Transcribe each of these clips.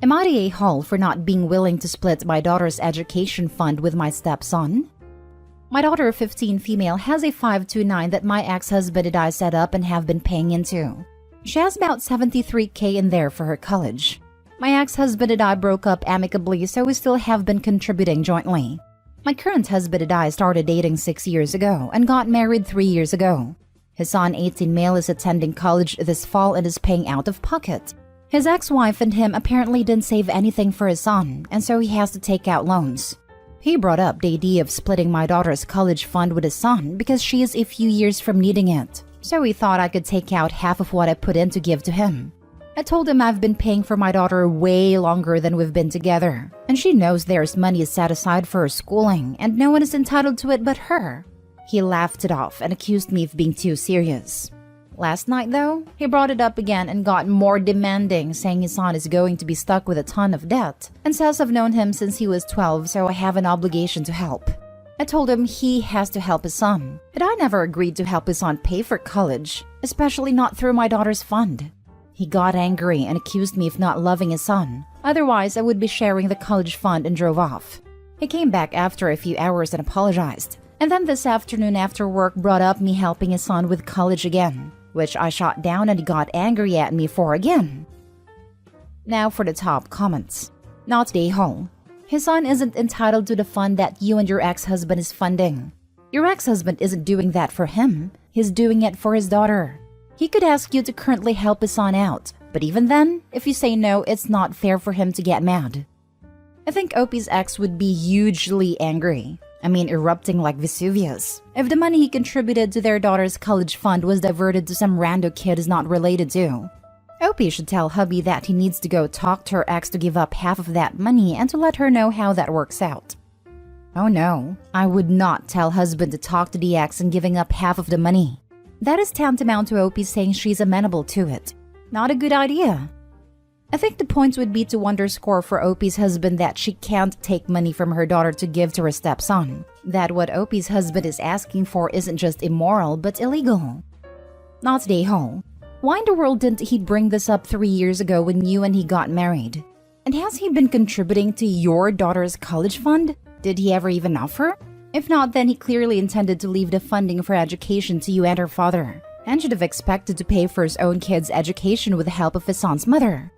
Am I the a-hole for not being willing to split my daughter's education fund with my stepson? My daughter, 15 female, has a 529 that my ex-husband and I set up and have been paying into. She has about 73K in there for her college. My ex-husband and I broke up amicably, so we still have been contributing jointly. My current husband and I started dating 6 years ago and got married 3 years ago. His son, 18 male, is attending college this fall and is paying out of pocket. His ex-wife and him apparently didn't save anything for his son, and so he has to take out loans. He brought up the idea of splitting my daughter's college fund with his son because she is a few years from needing it, so he thought I could take out half of what I put in to give to him. I told him I've been paying for my daughter way longer than we've been together, and she knows there's money set aside for her schooling, and no one is entitled to it but her. He laughed it off and accused me of being too serious. Last night, though, he brought it up again and got more demanding, saying his son is going to be stuck with a ton of debt, and says I've known him since he was 12, so I have an obligation to help. I told him he has to help his son, but I never agreed to help his son pay for college, especially not through my daughter's fund. He got angry and accused me of not loving his son, otherwise I would be sharing the college fund, and drove off. He came back after a few hours and apologized, and then this afternoon after work brought up me helping his son with college again, which I shot down and he got angry at me for again. Now for the top comments. Not the a-hole. His son isn't entitled to the fund that you and your ex-husband is funding. Your ex-husband isn't doing that for him. He's doing it for his daughter. He could ask you to currently help his son out, but even then, if you say no, it's not fair for him to get mad. I think Opie's ex would be hugely angry. Erupting like Vesuvius, if the money he contributed to their daughter's college fund was diverted to some rando kid he's not related to. Opie should tell hubby that he needs to go talk to her ex to give up half of that money and to let her know how that works out. Oh no, I would not tell husband to talk to the ex and giving up half of the money. That is tantamount to Opie saying she's amenable to it. Not a good idea. I think the point would be to underscore for Opie's husband that she can't take money from her daughter to give to her stepson. That what Opie's husband is asking for isn't just immoral, but illegal. Not the a-hole. Why in the world didn't he bring this up 3 years ago when you and he got married? And has he been contributing to your daughter's college fund? Did he ever even offer? If not, then he clearly intended to leave the funding for education to you and her father, and should have expected to pay for his own kid's education with the help of his son's mother.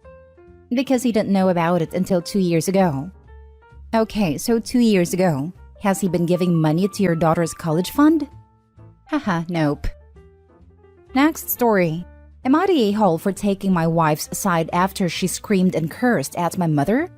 Because he didn't know about it until 2 years ago. Okay, so 2 years ago, has he been giving money to your daughter's college fund? Haha, nope. Next story. Am I the a-hole for taking my wife's side after she screamed and cursed at my mother?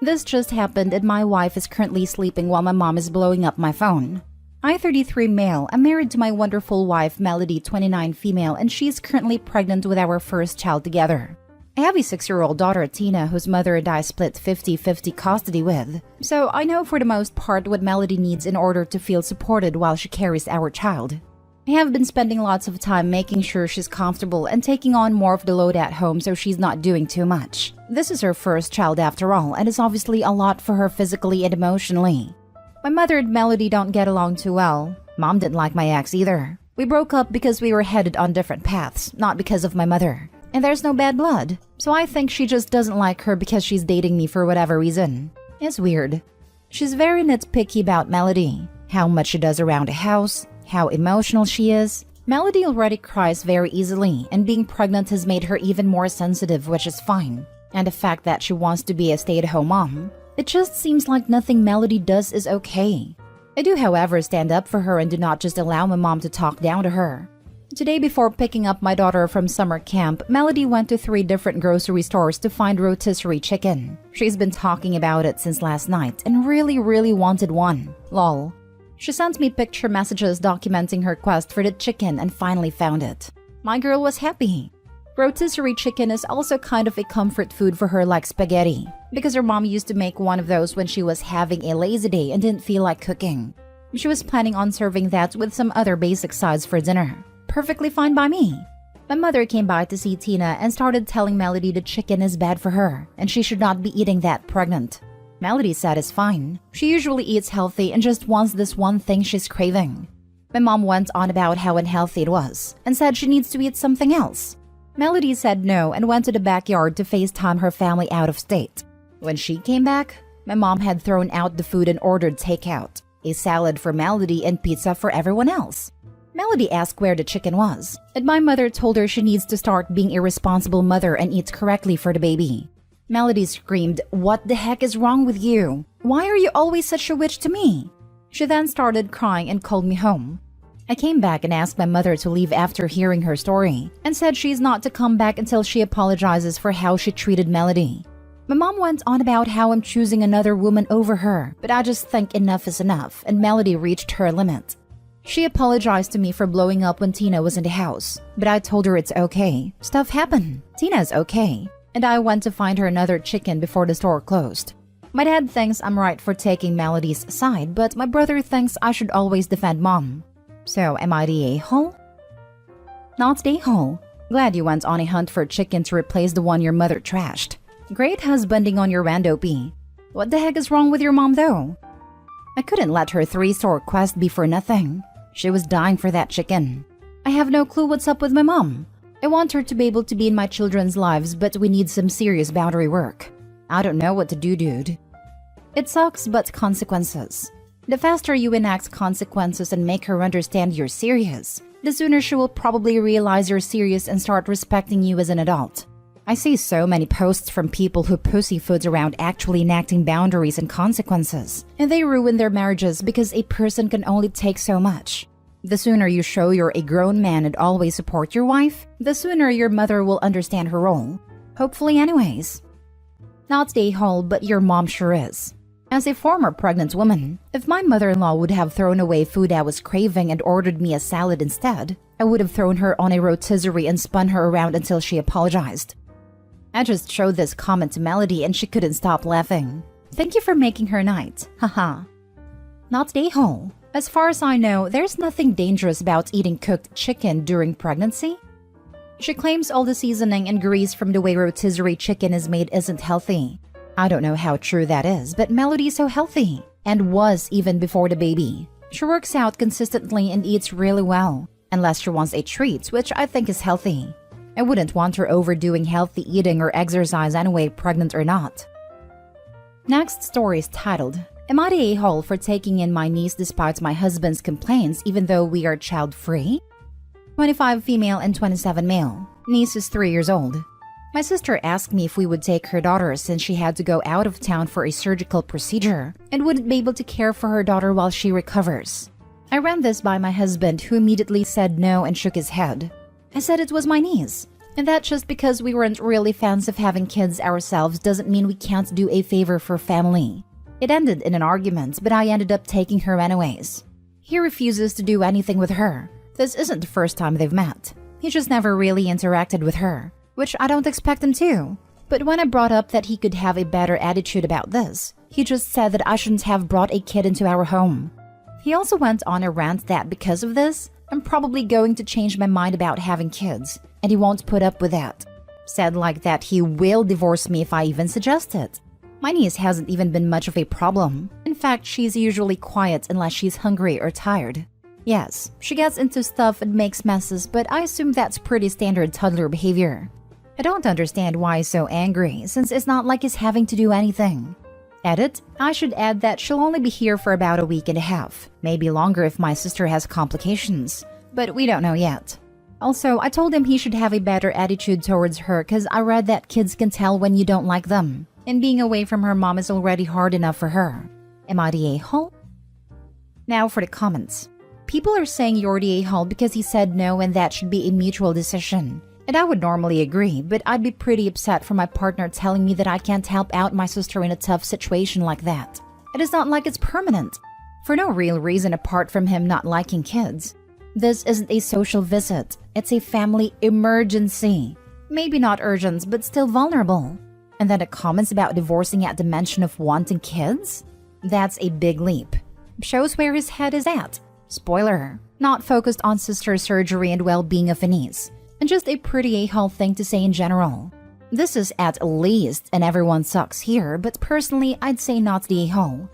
This just happened and my wife is currently sleeping while my mom is blowing up my phone. I, 33 male, am married to my wonderful wife, Melody, 29 female, and she is currently pregnant with our first child together. I have a 6-year-old daughter, Tina, whose mother and I split 50-50 custody with, so I know for the most part what Melody needs in order to feel supported while she carries our child. I have been spending lots of time making sure she's comfortable and taking on more of the load at home so she's not doing too much. This is her first child after all, and it's obviously a lot for her physically and emotionally. My mother and Melody don't get along too well. Mom didn't like my ex either. We broke up because we were headed on different paths, not because of my mother. And there's no bad blood, so I think she just doesn't like her because she's dating me for whatever reason. It's weird. She's very nitpicky about Melody, how much she does around the house, how emotional she is. Melody already cries very easily, and being pregnant has made her even more sensitive, which is fine. And the fact that she wants to be a stay-at-home mom. It just seems like nothing Melody does is okay. I do, however, stand up for her and do not just allow my mom to talk down to her. Today, before picking up my daughter from summer camp, Melody went to 3 different grocery stores to find rotisserie chicken. She's been talking about it since last night and really wanted one. Lol. She sent me picture messages documenting her quest for the chicken and finally found it. My girl was happy. Rotisserie chicken is also kind of a comfort food for her like spaghetti, because her mom used to make one of those when she was having a lazy day and didn't feel like cooking. She was planning on serving that with some other basic sides for dinner. Perfectly fine by me. My mother came by to see Tina and started telling Melody the chicken is bad for her and she should not be eating that pregnant. Melody said it's fine. She usually eats healthy and just wants this one thing she's craving. My mom went on about how unhealthy it was and said she needs to eat something else. Melody said no and went to the backyard to FaceTime her family out of state. When she came back, my mom had thrown out the food and ordered takeout, a salad for Melody and pizza for everyone else. Melody asked where the chicken was, and my mother told her she needs to start being a responsible mother and eat correctly for the baby. Melody screamed, "What the heck is wrong with you? Why are you always such a witch to me?" She then started crying and called me home. I came back and asked my mother to leave after hearing her story, and said she's not to come back until she apologizes for how she treated Melody. My mom went on about how I'm choosing another woman over her, but I just think enough is enough, and Melody reached her limit. She apologized to me for blowing up when Tina was in the house, but I told her it's okay. Stuff happened. Tina's okay. And I went to find her another chicken before the store closed. My dad thinks I'm right for taking Melody's side, but my brother thinks I should always defend mom. So, am I the a-hole? Not the a-hole. Glad you went on a hunt for a chicken to replace the one your mother trashed. Great husbanding on your rando P. What the heck is wrong with your mom though? I couldn't let her 3-store quest be for nothing. She was dying for that chicken. I have no clue what's up with my mom. I want her to be able to be in my children's lives, but we need some serious boundary work. I don't know what to do, dude. It sucks, but consequences. The faster you enact consequences and make her understand you're serious, the sooner she will probably realize you're serious and start respecting you as an adult. I see so many posts from people who pussyfoots around actually enacting boundaries and consequences, and they ruin their marriages because a person can only take so much. The sooner you show you're a grown man and always support your wife, the sooner your mother will understand her role. Hopefully anyways. Not the a-hole, but your mom sure is. As a former pregnant woman, if my mother-in-law would have thrown away food I was craving and ordered me a salad instead, I would have thrown her on a rotisserie and spun her around until she apologized. I just showed this comment to Melody and she couldn't stop laughing. Thank you for making her night, haha. Not the a-hole. As far as I know, there's nothing dangerous about eating cooked chicken during pregnancy. She claims all the seasoning and grease from the way rotisserie chicken is made isn't healthy. I don't know how true that is, but Melody's so healthy, and was even before the baby. She works out consistently and eats really well, unless she wants a treat, which I think is healthy. I wouldn't want her overdoing healthy eating or exercise anyway, pregnant or not. Next story is titled, "Am I the a-hole for taking in my niece despite my husband's complaints even though we are child-free?" 25 female and 27 male. Niece is 3 years old. My sister asked me if we would take her daughter since she had to go out of town for a surgical procedure and wouldn't be able to care for her daughter while she recovers. I ran this by my husband, who immediately said no and shook his head. I said it was my niece, and that just because we weren't really fans of having kids ourselves doesn't mean we can't do a favor for family. It ended in an argument, but I ended up taking her anyways. He refuses to do anything with her. This isn't the first time they've met. He just never really interacted with her, which I don't expect him to. But when I brought up that he could have a better attitude about this, he just said that I shouldn't have brought a kid into our home. He also went on a rant that because of this, I'm probably going to change my mind about having kids, and he won't put up with that. Said like that he will divorce me if I even suggest it. My niece hasn't even been much of a problem. In fact, she's usually quiet unless she's hungry or tired. Yes, she gets into stuff and makes messes, but I assume that's pretty standard toddler behavior. I don't understand why he's so angry, since it's not like he's having to do anything. Edit, I should add that she'll only be here for about a week and a half, maybe longer if my sister has complications, but we don't know yet. Also, I told him he should have a better attitude towards her because I read that kids can tell when you don't like them, and being away from her mom is already hard enough for her. Am I the a-hole? Now for the comments. People are saying you're the a-hole because he said no and that should be a mutual decision. And I would normally agree, but I'd be pretty upset for my partner telling me that I can't help out my sister in a tough situation like that. It is not like it's permanent. For no real reason apart from him not liking kids. This isn't a social visit. It's a family emergency. Maybe not urgent, but still vulnerable. And then the comments about divorcing at the mention of wanting kids? That's a big leap. Shows where his head is at. Spoiler, not focused on sister's surgery and well-being of a niece. And just a pretty a-hole thing to say in general. This is at least, and everyone sucks here, but personally, I'd say not the a-hole.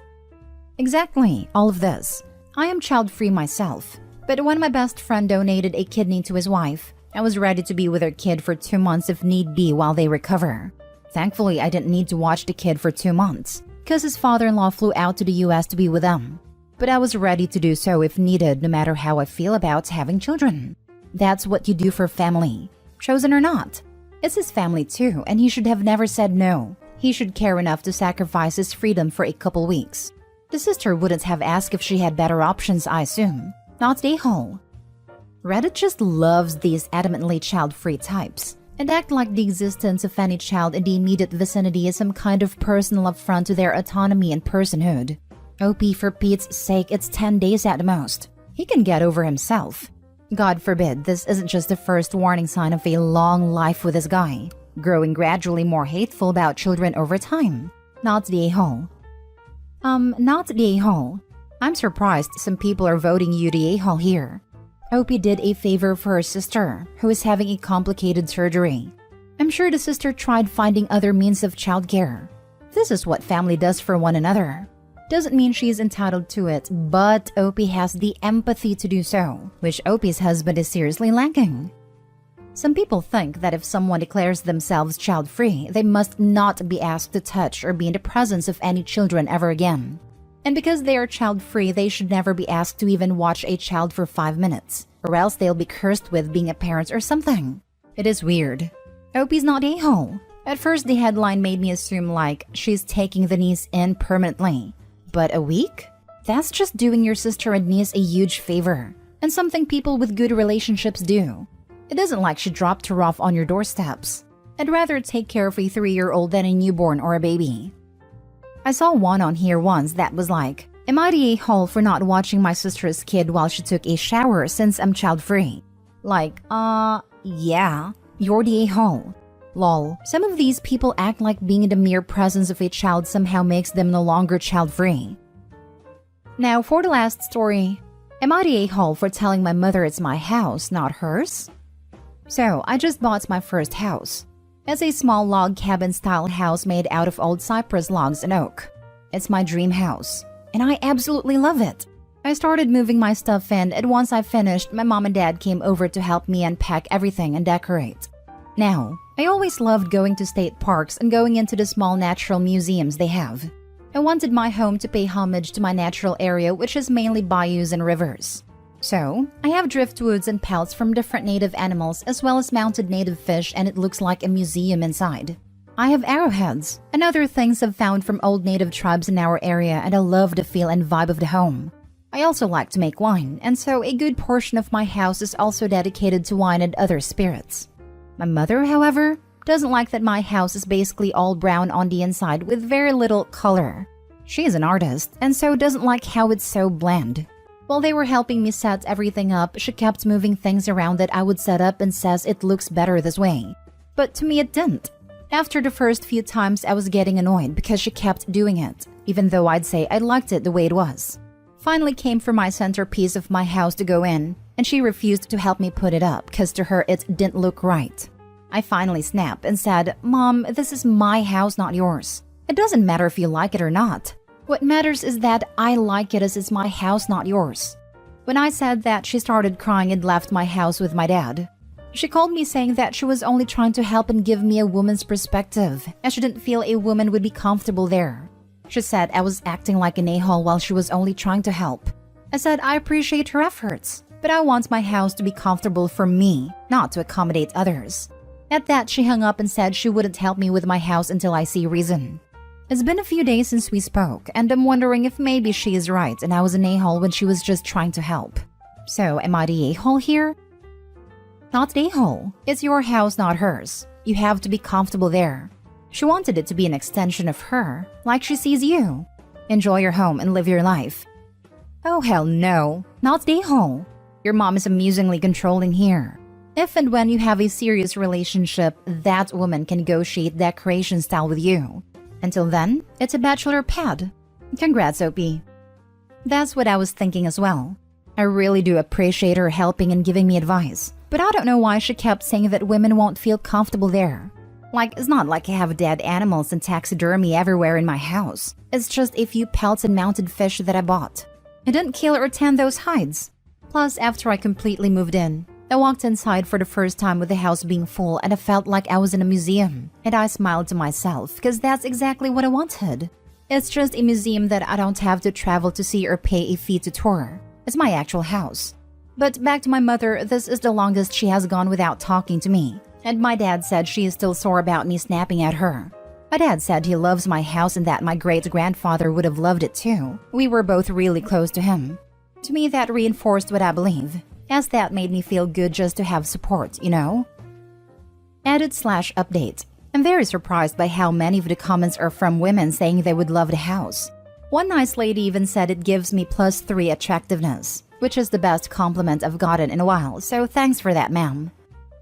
Exactly, all of this. I am child-free myself, but when my best friend donated a kidney to his wife, I was ready to be with our kid for 2 months if need be while they recover. Thankfully, I didn't need to watch the kid for 2 months because his father-in-law flew out to the US to be with them. But I was ready to do so if needed, no matter how I feel about having children. That's what you do for family, chosen or not. It's his family too, and he should have never said no. He should care enough to sacrifice his freedom for a couple weeks. The sister wouldn't have asked if she had better options, I assume. Not the whole. Reddit just loves these adamantly child-free types and act like the existence of any child in the immediate vicinity is some kind of personal affront to their autonomy and personhood. OP, for Pete's sake, it's 10 days at the most. He can get over himself. God forbid this isn't just the first warning sign of a long life with this guy, growing gradually more hateful about children over time. Not the a-hole. Not the a-hole. I'm surprised some people are voting you the a-hole here. Opie did a favor for her sister, who is having a complicated surgery. I'm sure the sister tried finding other means of childcare. This is what family does for one another. Doesn't mean she's entitled to it, but Opie has the empathy to do so, which Opie's husband is seriously lacking. Some people think that if someone declares themselves child-free, they must not be asked to touch or be in the presence of any children ever again. And because they are child-free, they should never be asked to even watch a child for 5 minutes, or else they'll be cursed with being a parent or something. It is weird. Opie's not a-hole. At first, the headline made me assume like she's taking the niece in permanently. But a week? That's just doing your sister and niece a huge favor, and something people with good relationships do. It isn't like she dropped her off on your doorsteps. I'd rather take care of a 3-year-old than a newborn or a baby. I saw one on here once that was like, am I the a-hole for not watching my sister's kid while she took a shower since I'm child-free? Like, yeah, you're the a-hole. Lol, some of these people act like being in the mere presence of a child somehow makes them no longer child-free. Now, for the last story, am I the a-hole for telling my mother it's my house, not hers? So, I just bought my first house. It's a small log cabin-style house made out of old cypress logs and oak. It's my dream house, and I absolutely love it. I started moving my stuff in, and once I finished, my mom and dad came over to help me unpack everything and decorate. Now, I always loved going to state parks and going into the small natural museums they have. I wanted my home to pay homage to my natural area, which is mainly bayous and rivers. So, I have driftwoods and pelts from different native animals as well as mounted native fish, and it looks like a museum inside. I have arrowheads and other things I've found from old native tribes in our area, and I love the feel and vibe of the home. I also like to make wine, and so a good portion of my house is also dedicated to wine and other spirits. My mother, however, doesn't like that my house is basically all brown on the inside with very little color. She is an artist, and so doesn't like how it's so bland. While they were helping me set everything up, she kept moving things around that I would set up and says it looks better this way. But to me it didn't. After the first few times I was getting annoyed because she kept doing it, even though I'd say I liked it the way it was. Finally came for my centerpiece of my house to go in, and she refused to help me put it up because to her it didn't look right. I finally snapped and said, "Mom, this is my house, not yours. It doesn't matter if you like it or not. What matters is that I like it as it's my house, not yours." When I said that, she started crying and left my house with my dad. She called me saying that she was only trying to help and give me a woman's perspective, as she didn't feel a woman would be comfortable there. She said I was acting like an a-hole while she was only trying to help. I said I appreciate her efforts, but I want my house to be comfortable for me, not to accommodate others. At that, she hung up and said she wouldn't help me with my house until I see reason. It's been a few days since we spoke, and I'm wondering if maybe she is right and I was an a-hole when she was just trying to help. So, am I the a-hole here? Not the a-hole. It's your house, not hers. You have to be comfortable there. She wanted it to be an extension of her, like she sees you. Enjoy your home and live your life. Oh hell no, not the a-hole. Your mom is amusingly controlling here. If and when you have a serious relationship, that woman can negotiate decoration style with you. Until then, it's a bachelor pad. Congrats, Opie. That's what I was thinking as well. I really do appreciate her helping and giving me advice, but I don't know why she kept saying that women won't feel comfortable there. Like, it's not like I have dead animals and taxidermy everywhere in my house. It's just a few pelts and mounted fish that I bought. I didn't kill or tan those hides. Plus, after I completely moved in, I walked inside for the first time with the house being full and I felt like I was in a museum. And I smiled to myself because that's exactly what I wanted. It's just a museum that I don't have to travel to see or pay a fee to tour. It's my actual house. But back to my mother, this is the longest she has gone without talking to me. And my dad said she is still sore about me snapping at her. My dad said he loves my house and that my great-grandfather would have loved it too. We were both really close to him. To me, that reinforced what I believe, as that made me feel good just to have support, you know? Edit/update. I'm very surprised by how many of the comments are from women saying they would love the house. One nice lady even said it gives me +3 attractiveness, which is the best compliment I've gotten in a while, so thanks for that, ma'am.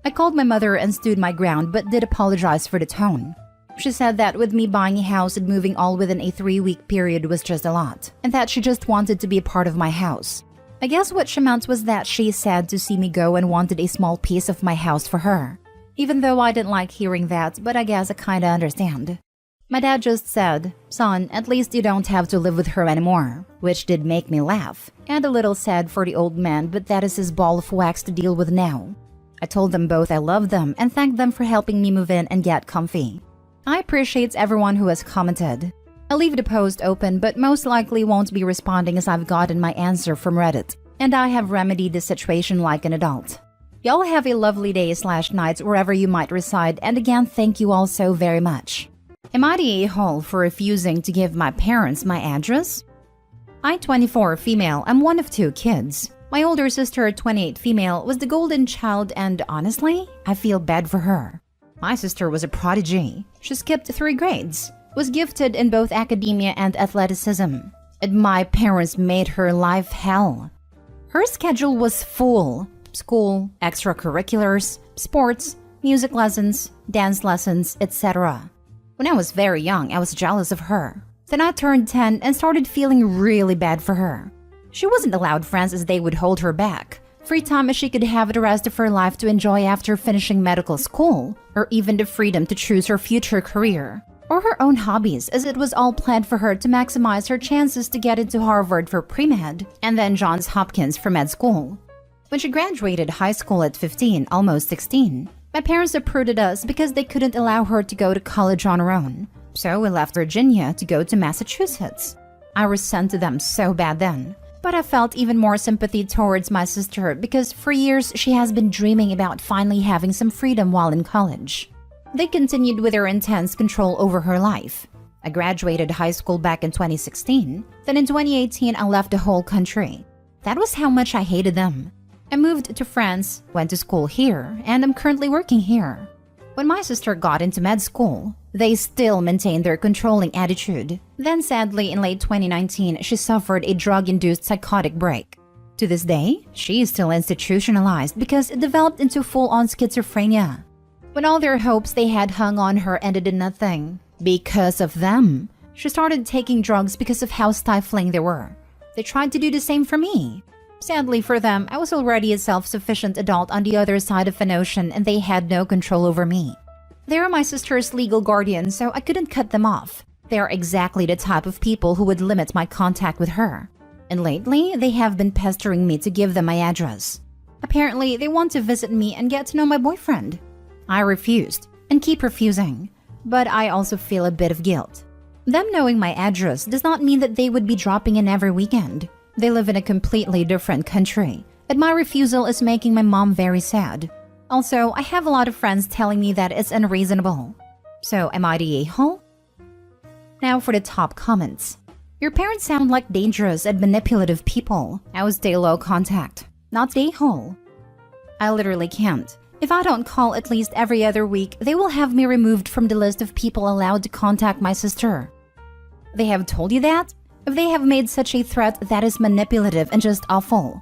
I called my mother and stood my ground but did apologize for the tone. She said that with me buying a house and moving all within a 3-week period was just a lot, and that she just wanted to be a part of my house. I guess what she meant was that she's sad to see me go and wanted a small piece of my house for her. Even though I didn't like hearing that, but I guess I kinda understand. My dad just said, "Son, at least you don't have to live with her anymore," which did make me laugh, and a little sad for the old man, but that is his ball of wax to deal with now. I told them both I loved them and thanked them for helping me move in and get comfy. I appreciate everyone who has commented. I'll leave the post open but most likely won't be responding as I've gotten my answer from Reddit, and I have remedied the situation like an adult. Y'all have a lovely day/night wherever you might reside, and again thank you all so very much. Am I the a-hole for refusing to give my parents my address? I'm 24 female, I'm one of 2 kids. My older sister, 28 female, was the golden child and honestly, I feel bad for her. My sister was a prodigy. She skipped 3 grades, was gifted in both academia and athleticism, and my parents made her life hell. Her schedule was full. School, extracurriculars, sports, music lessons, dance lessons, etc. When I was very young, I was jealous of her. Then I turned 10 and started feeling really bad for her. She wasn't allowed friends as they would hold her back. Free time as she could have the rest of her life to enjoy after finishing medical school, or even the freedom to choose her future career, or her own hobbies as it was all planned for her to maximize her chances to get into Harvard for pre-med and then Johns Hopkins for med school. When she graduated high school at 15, almost 16, my parents uprooted us because they couldn't allow her to go to college on her own. So we left Virginia to go to Massachusetts. I resented them so bad then. But I felt even more sympathy towards my sister because for years she has been dreaming about finally having some freedom while in college. They continued with their intense control over her life. I graduated high school back in 2016. Then in 2018, I left the whole country. That was how much I hated them. I moved to France, went to school here, and I'm currently working here. When my sister got into med school, they still maintained their controlling attitude. Then sadly, in late 2019, she suffered a drug-induced psychotic break. To this day, she is still institutionalized because it developed into full-on schizophrenia. When all their hopes they had hung on her ended in nothing, because of them, she started taking drugs because of how stifling they were. They tried to do the same for me. Sadly for them, I was already a self-sufficient adult on the other side of an ocean and they had no control over me. They are my sister's legal guardian, so I couldn't cut them off. They are exactly the type of people who would limit my contact with her. And lately, they have been pestering me to give them my address. Apparently, they want to visit me and get to know my boyfriend. I refused, and keep refusing. But I also feel a bit of guilt. Them knowing my address does not mean that they would be dropping in every weekend. They live in a completely different country, and my refusal is making my mom very sad. Also, I have a lot of friends telling me that it's unreasonable. So, am I the a-hole? Now for the top comments. Your parents sound like dangerous and manipulative people. I would stay low contact, not the a-hole. I literally can't. If I don't call at least every other week, they will have me removed from the list of people allowed to contact my sister. They have told you that? If they have made such a threat, that is manipulative and just awful.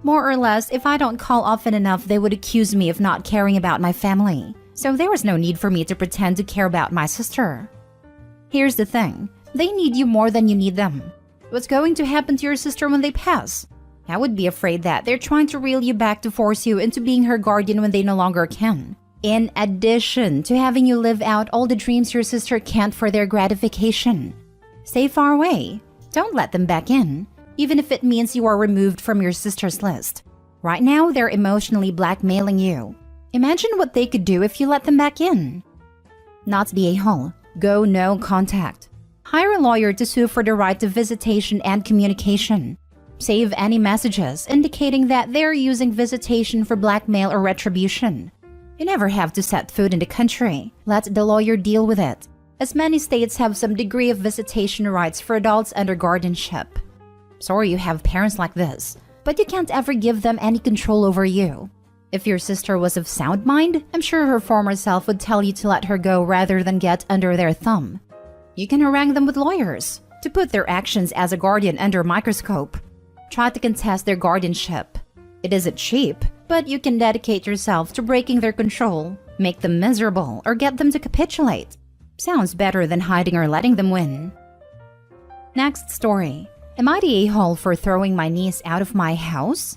More or less, if I don't call often enough, they would accuse me of not caring about my family. So there was no need for me to pretend to care about my sister. Here's the thing. They need you more than you need them. What's going to happen to your sister when they pass? I would be afraid that they're trying to reel you back to force you into being her guardian when they no longer can. In addition to having you live out all the dreams your sister can't for their gratification. Stay far away. Don't let them back in, even if it means you are removed from your sister's list. Right now, they're emotionally blackmailing you. Imagine what they could do if you let them back in. Not the a-hole. Go no contact. Hire a lawyer to sue for the right to visitation and communication. Save any messages indicating that they're using visitation for blackmail or retribution. You never have to set foot in the country. Let the lawyer deal with it, as many states have some degree of visitation rights for adults under guardianship. Sorry you have parents like this, but you can't ever give them any control over you. If your sister was of sound mind, I'm sure her former self would tell you to let her go rather than get under their thumb. You can harangue them with lawyers to put their actions as a guardian under a microscope. Try to contest their guardianship. It isn't cheap, but you can dedicate yourself to breaking their control, make them miserable, or get them to capitulate. Sounds better than hiding or letting them win. Next story. Am I the a-hole for throwing my niece out of my house?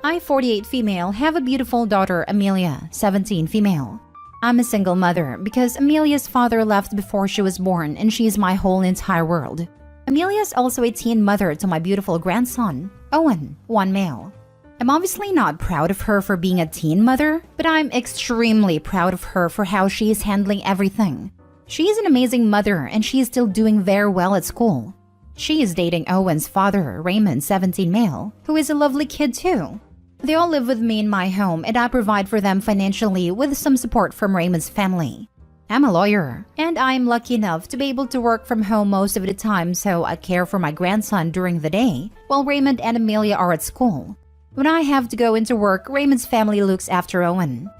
I, 48 female, have a beautiful daughter, Amelia, 17 female. I'm a single mother because Amelia's father left before she was born and she's my whole entire world. Amelia's also a teen mother to my beautiful grandson, Owen, 1 male. I'm obviously not proud of her for being a teen mother, but I'm extremely proud of her for how she is handling everything. She is an amazing mother and she is still doing very well at school. She is dating Owen's father, Raymond, 17 male, who is a lovely kid too. They all live with me in my home and I provide for them financially with some support from Raymond's family. I'm a lawyer, and I'm lucky enough to be able to work from home most of the time, so I care for my grandson during the day, while Raymond and Amelia are at school. When I have to go into work, Raymond's family looks after Owen.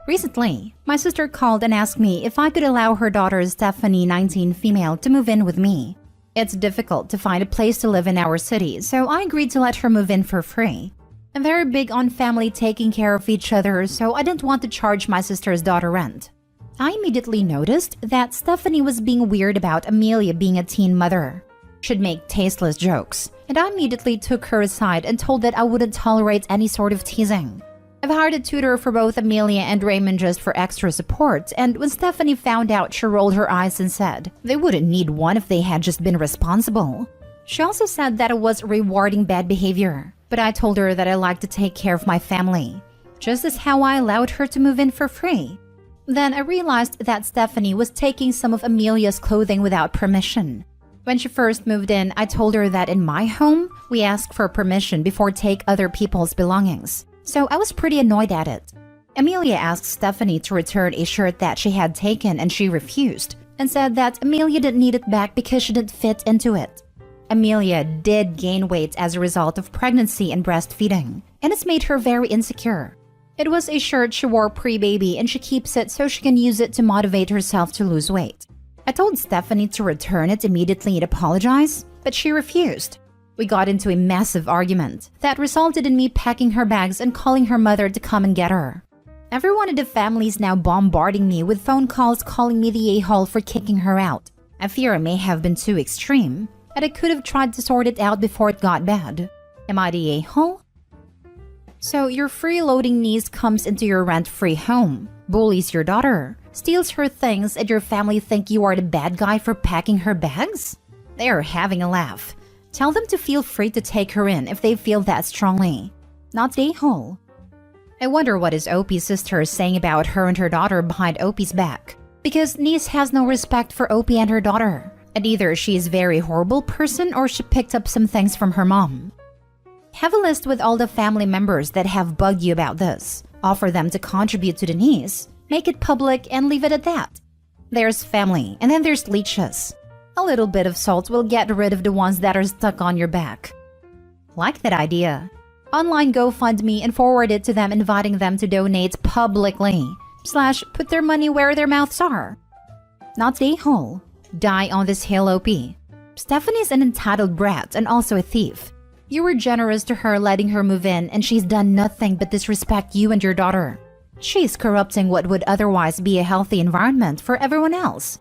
Recently, my sister called and asked me if I could allow her daughter Stephanie, 19 female, to move in with me. It's difficult to find a place to live in our city, so I agreed to let her move in for free. I'm very big on family taking care of each other, so I didn't want to charge my sister's daughter rent. I immediately noticed that Stephanie was being weird about Amelia being a teen mother. She'd make tasteless jokes, and I immediately took her aside and told that I wouldn't tolerate any sort of teasing. I've hired a tutor for both Amelia and Raymond just for extra support, and when Stephanie found out, she rolled her eyes and said they wouldn't need one if they had just been responsible. She also said that it was rewarding bad behavior, but I told her that I like to take care of my family, just as how I allowed her to move in for free. Then I realized that Stephanie was taking some of Amelia's clothing without permission. When she first moved in, I told her that in my home, we ask for permission before take other people's belongings. So I was pretty annoyed at it. Amelia asked Stephanie to return a shirt that she had taken and she refused, and said that Amelia didn't need it back because she didn't fit into it. Amelia did gain weight as a result of pregnancy and breastfeeding, and it's made her very insecure. It was a shirt she wore pre-baby and she keeps it so she can use it to motivate herself to lose weight. I told Stephanie to return it immediately and apologize, but she refused. We got into a massive argument that resulted in me packing her bags and calling her mother to come and get her. Everyone in the family is now bombarding me with phone calls calling me the a-hole for kicking her out. I fear I may have been too extreme, and I could have tried to sort it out before it got bad. Am I the a-hole? So your freeloading niece comes into your rent-free home, bullies your daughter, steals her things, and your family think you are the bad guy for packing her bags? They are having a laugh. Tell them to feel free to take her in if they feel that strongly. Not the a-hole. I wonder what is Opie's sister saying about her and her daughter behind Opie's back. Because niece has no respect for Opie and her daughter. And either she is a very horrible person or she picked up some things from her mom. Have a list with all the family members that have bugged you about this. Offer them to contribute to the niece. Make it public and leave it at that. There's family, and then there's leeches. A little bit of salt will get rid of the ones that are stuck on your back. Like that idea. Online GoFundMe and forward it to them, inviting them to donate publicly. / put their money where their mouths are. Not the a-hole. Die on this hill, OP. Stephanie's an entitled brat and also a thief. You were generous to her letting her move in, and she's done nothing but disrespect you and your daughter. She's corrupting what would otherwise be a healthy environment for everyone else.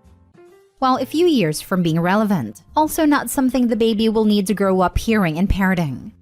While a few years from being relevant, also not something the baby will need to grow up hearing and parroting.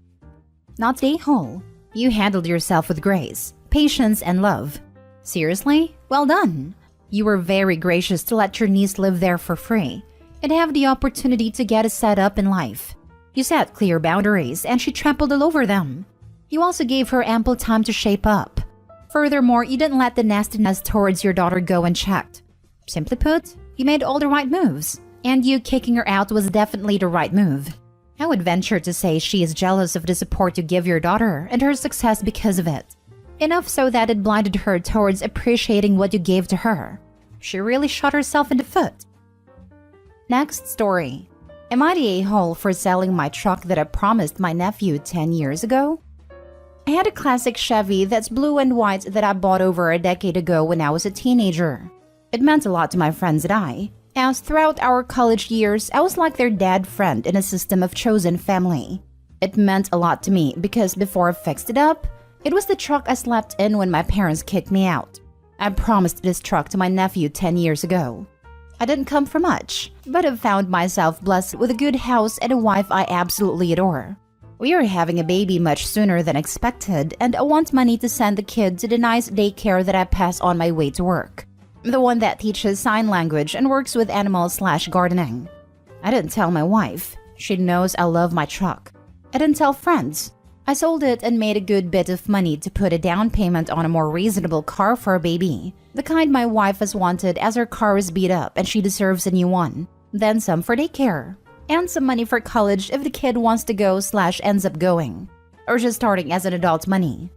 Not the a-hole. You handled yourself with grace, patience, and love. Seriously? Well done. You were very gracious to let your niece live there for free and have the opportunity to get a set up in life. You set clear boundaries and she trampled all over them. You also gave her ample time to shape up. Furthermore, you didn't let the nastiness towards your daughter go unchecked. Simply put, you made all the right moves, and you kicking her out was definitely the right move. I would venture to say she is jealous of the support you give your daughter and her success because of it. Enough so that it blinded her towards appreciating what you gave to her. She really shot herself in the foot. Next story. Am I the a-hole for selling my truck that I promised my nephew 10 years ago? I had a classic Chevy that's blue and white that I bought over a decade ago when I was a teenager. It meant a lot to my friends and I, as throughout our college years, I was like their dad friend in a system of chosen family. It meant a lot to me because before I fixed it up, it was the truck I slept in when my parents kicked me out. I promised this truck to my nephew 10 years ago. I didn't come from much, but have found myself blessed with a good house and a wife I absolutely adore. We are having a baby much sooner than expected, and I want money to send the kid to the nice daycare that I pass on my way to work. The one that teaches sign language and works with animals/gardening. I didn't tell my wife. She knows I love my truck. I didn't tell friends. I sold it and made a good bit of money to put a down payment on a more reasonable car for a baby. The kind my wife has wanted as her car is beat up and she deserves a new one. Then some for daycare. And some money for college if the kid wants to go/ends up going. Or just starting as an adult money.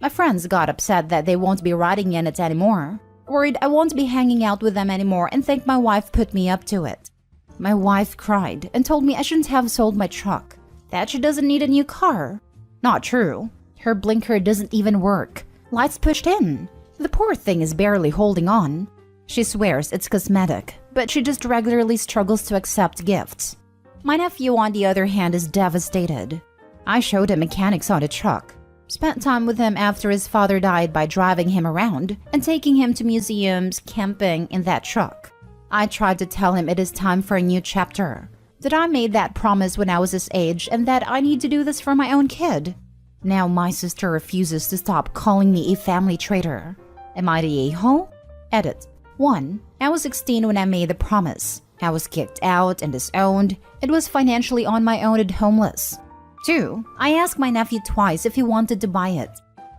My friends got upset that they won't be riding in it anymore. Worried I won't be hanging out with them anymore and think my wife put me up to it. My wife cried and told me I shouldn't have sold my truck. That she doesn't need a new car. Not true. Her blinker doesn't even work. Lights pushed in. The poor thing is barely holding on. She swears it's cosmetic, but she just regularly struggles to accept gifts. My nephew, on the other hand, is devastated. I showed him mechanics on the truck. Spent time with him after his father died by driving him around and taking him to museums, camping in that truck. I tried to tell him it is time for a new chapter. That I made that promise when I was his age and that I need to do this for my own kid. Now my sister refuses to stop calling me a family traitor. Am I the a-hole? Edit. 1. I was 16 when I made the promise. I was kicked out and disowned. It was financially on my own and homeless. 2. I asked my nephew twice if he wanted to buy it.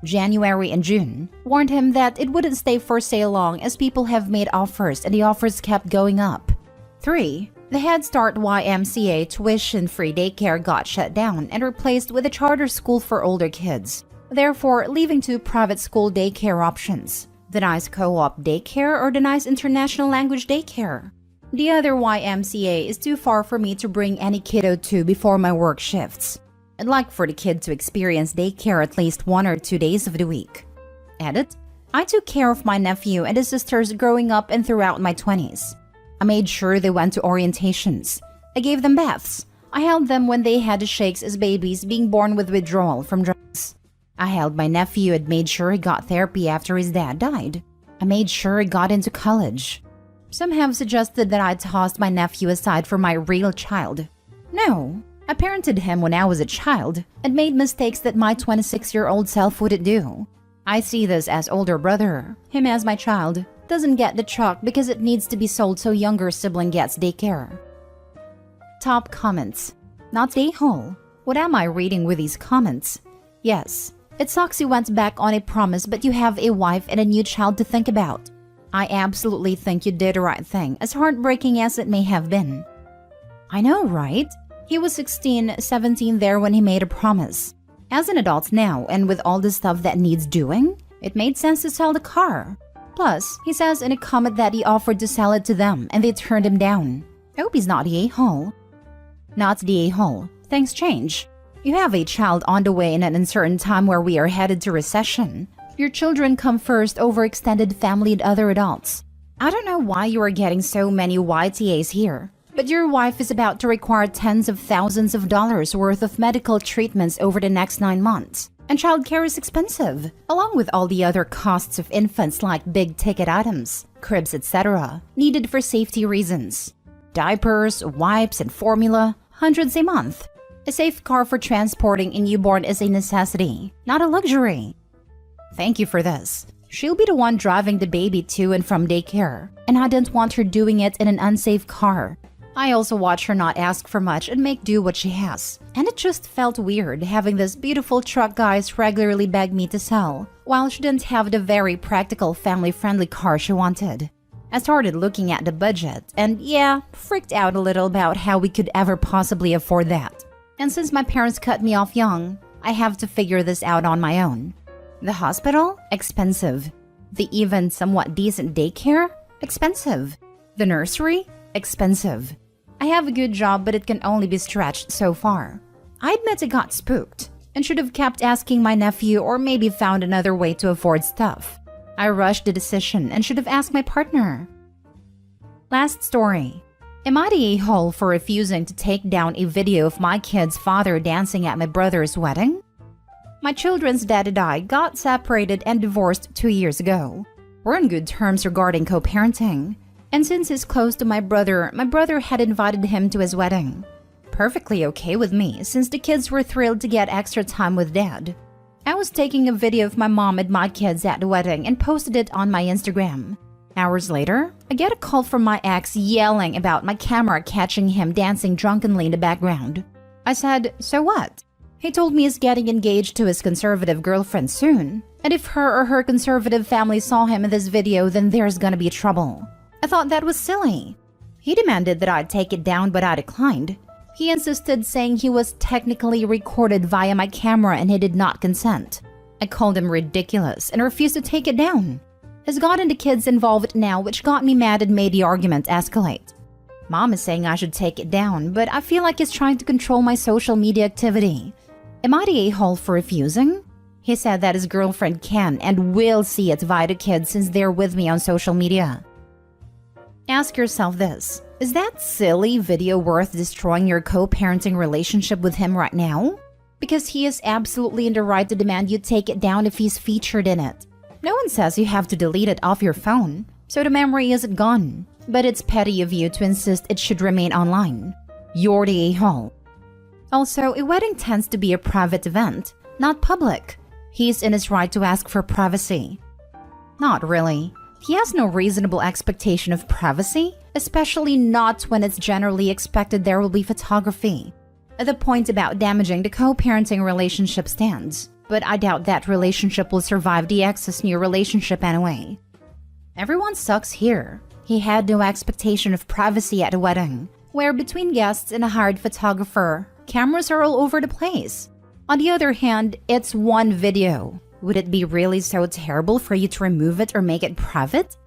January and June. Warned him that it wouldn't stay for sale long as people have made offers and the offers kept going up. 3. The Head Start YMCA tuition-free daycare got shut down and replaced with a charter school for older kids, therefore leaving 2 private school daycare options, the nice co-op daycare or the nice international language daycare. The other YMCA is too far for me to bring any kiddo to before my work shifts. I'd like for the kid to experience daycare at least 1 or 2 days of the week. Edit. I took care of my nephew and his sisters growing up and throughout my 20s. I made sure they went to orientations. I gave them baths. I held them when they had the shakes as babies being born with withdrawal from drugs. I held my nephew and made sure he got therapy after his dad died. I made sure he got into college. Some have suggested that I tossed my nephew aside for my real child. No, I parented him when I was a child and made mistakes that my 26-year-old self wouldn't do. I see this as older brother, him as my child. Doesn't get the truck because it needs to be sold so younger sibling gets daycare. Top comments. Not a-hole. What am I reading with these comments? Yes, it sucks you went back on a promise but you have a wife and a new child to think about. I absolutely think you did the right thing, as heartbreaking as it may have been. I know, right? He was 16, 17 there when he made a promise. As an adult now, and with all the stuff that needs doing, it made sense to sell the car. Plus, he says in a comment that he offered to sell it to them and they turned him down. I hope he's not the a-hole. Not the a-hole. Things change. You have a child on the way in an uncertain time where we are headed to recession. Your children come first over extended family and other adults. I don't know why you are getting so many YTAs here, but your wife is about to require tens of thousands of dollars worth of medical treatments over the next 9 months. And childcare is expensive, along with all the other costs of infants like big-ticket items, cribs, etc., needed for safety reasons. Diapers, wipes, and formula, hundreds a month. A safe car for transporting a newborn is a necessity, not a luxury. Thank you for this. She'll be the one driving the baby to and from daycare, and I didn't want her doing it in an unsafe car. I also watch her not ask for much and make do what she has. And it just felt weird having this beautiful truck guys regularly beg me to sell, while she didn't have the very practical family-friendly car she wanted. I started looking at the budget and yeah, freaked out a little about how we could ever possibly afford that. And since my parents cut me off young, I have to figure this out on my own. The hospital? Expensive. The even somewhat decent daycare? Expensive. The nursery? Expensive. I have a good job, but it can only be stretched so far. I admit I got spooked and should have kept asking my nephew or maybe found another way to afford stuff. I rushed the decision and should have asked my partner. Last story. Am I the a-hole for refusing to take down a video of my kid's father dancing at my brother's wedding? My children's dad and I got separated and divorced 2 years ago. We're on good terms regarding co-parenting. And since he's close to my brother had invited him to his wedding. Perfectly okay with me since the kids were thrilled to get extra time with dad. I was taking a video of my mom and my kids at the wedding and posted it on my Instagram. Hours later, I get a call from my ex yelling about my camera catching him dancing drunkenly in the background. I said, so what? He told me he's getting engaged to his conservative girlfriend soon, and if her or her conservative family saw him in this video, then there's gonna be trouble. I thought that was silly. He demanded that I take it down, but I declined. He insisted, saying he was technically recorded via my camera and he did not consent. I called him ridiculous and refused to take it down. He's gotten the kids involved now, which got me mad and made the argument escalate. Mom is saying I should take it down, but I feel like he's trying to control my social media activity. Am I the a-hole for refusing? He said that his girlfriend can and will see it via the kids since they're with me on social media. Ask yourself this. Is that silly video worth destroying your co-parenting relationship with him right now? Because he is absolutely in the right to demand you take it down if he's featured in it. No one says you have to delete it off your phone, so the memory isn't gone. But it's petty of you to insist it should remain online. You're the a-hole. Also, a wedding tends to be a private event, not public. He's in his right to ask for privacy. Not really. He has no reasonable expectation of privacy, especially not when it's generally expected there will be photography. The point about damaging the co-parenting relationship stands, but I doubt that relationship will survive the ex's new relationship anyway. Everyone sucks here. He had no expectation of privacy at a wedding, where between guests and a hired photographer, cameras are all over the place. On the other hand, it's one video. Would it be really so terrible for you to remove it or make it private?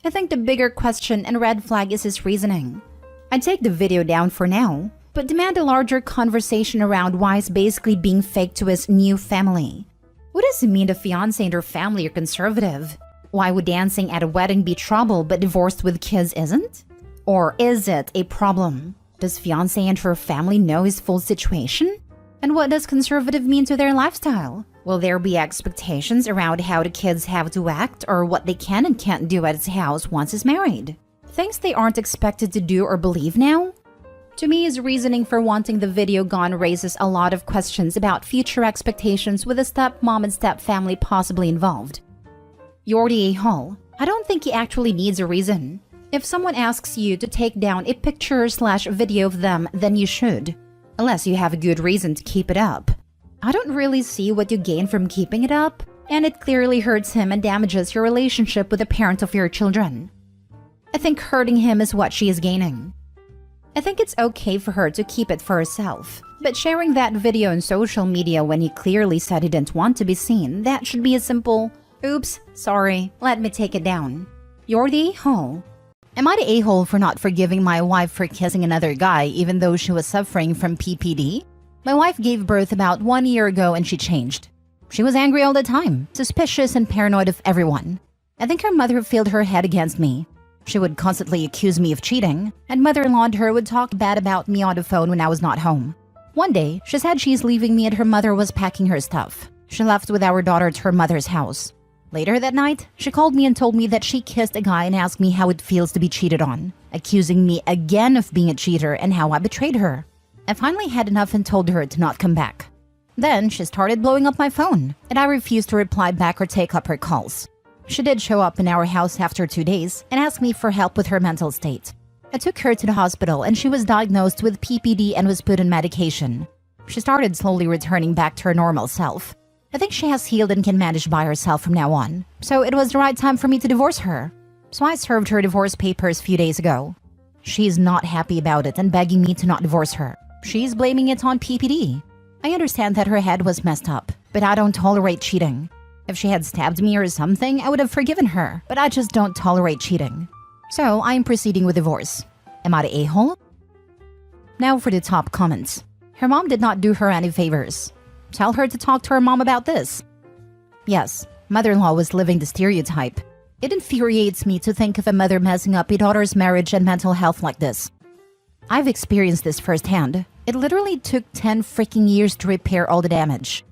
I think the bigger question and red flag is his reasoning. I'd take the video down for now, but demand a larger conversation around why he's basically being fake to his new family. What does it mean the fiancé and her family are conservative? Why would dancing at a wedding be trouble but divorced with kids isn't? Or is it a problem? Does fiancé and her family know his full situation? And what does conservative mean to their lifestyle? Will there be expectations around how the kids have to act or what they can and can't do at his house once he's married? Things they aren't expected to do or believe now? To me, his reasoning for wanting the video gone raises a lot of questions about future expectations with a stepmom and stepfamily possibly involved. You're the a-hole. I don't think he actually needs a reason. If someone asks you to take down a picture/video of them, then you should. Unless you have a good reason to keep it up. I don't really see what you gain from keeping it up, and it clearly hurts him and damages your relationship with the parent of your children. I think hurting him is what she is gaining. I think it's okay for her to keep it for herself, but sharing that video on social media when he clearly said he didn't want to be seen, that should be a simple, oops, sorry, let me take it down. You're the a-hole. Am I the a-hole for not forgiving my wife for kissing another guy even though she was suffering from PPD? My wife gave birth about 1 year ago and she changed. She was angry all the time, suspicious and paranoid of everyone. I think her mother filled her head against me. She would constantly accuse me of cheating, and mother-in-law and her would talk bad about me on the phone when I was not home. One day, she said she's leaving me and her mother was packing her stuff. She left with our daughter to her mother's house. Later that night, she called me and told me that she kissed a guy and asked me how it feels to be cheated on, accusing me again of being a cheater and how I betrayed her. I finally had enough and told her to not come back. Then she started blowing up my phone, and I refused to reply back or take up her calls. She did show up in our house after 2 days and asked me for help with her mental state. I took her to the hospital and she was diagnosed with PPD and was put on medication. She started slowly returning back to her normal self. I think she has healed and can manage by herself from now on. So it was the right time for me to divorce her. So I served her divorce papers a few days ago. She's not happy about it and begging me to not divorce her. She's blaming it on PPD. I understand that her head was messed up, but I don't tolerate cheating. If she had stabbed me or something, I would have forgiven her, but I just don't tolerate cheating. So I am proceeding with divorce. Am I the a-hole? Now for the top comments. Her mom did not do her any favors. Tell her to talk to her mom about this. Yes, mother-in-law was living the stereotype. It infuriates me to think of a mother messing up a daughter's marriage and mental health like this. I've experienced this firsthand. It literally took 10 freaking years to repair all the damage.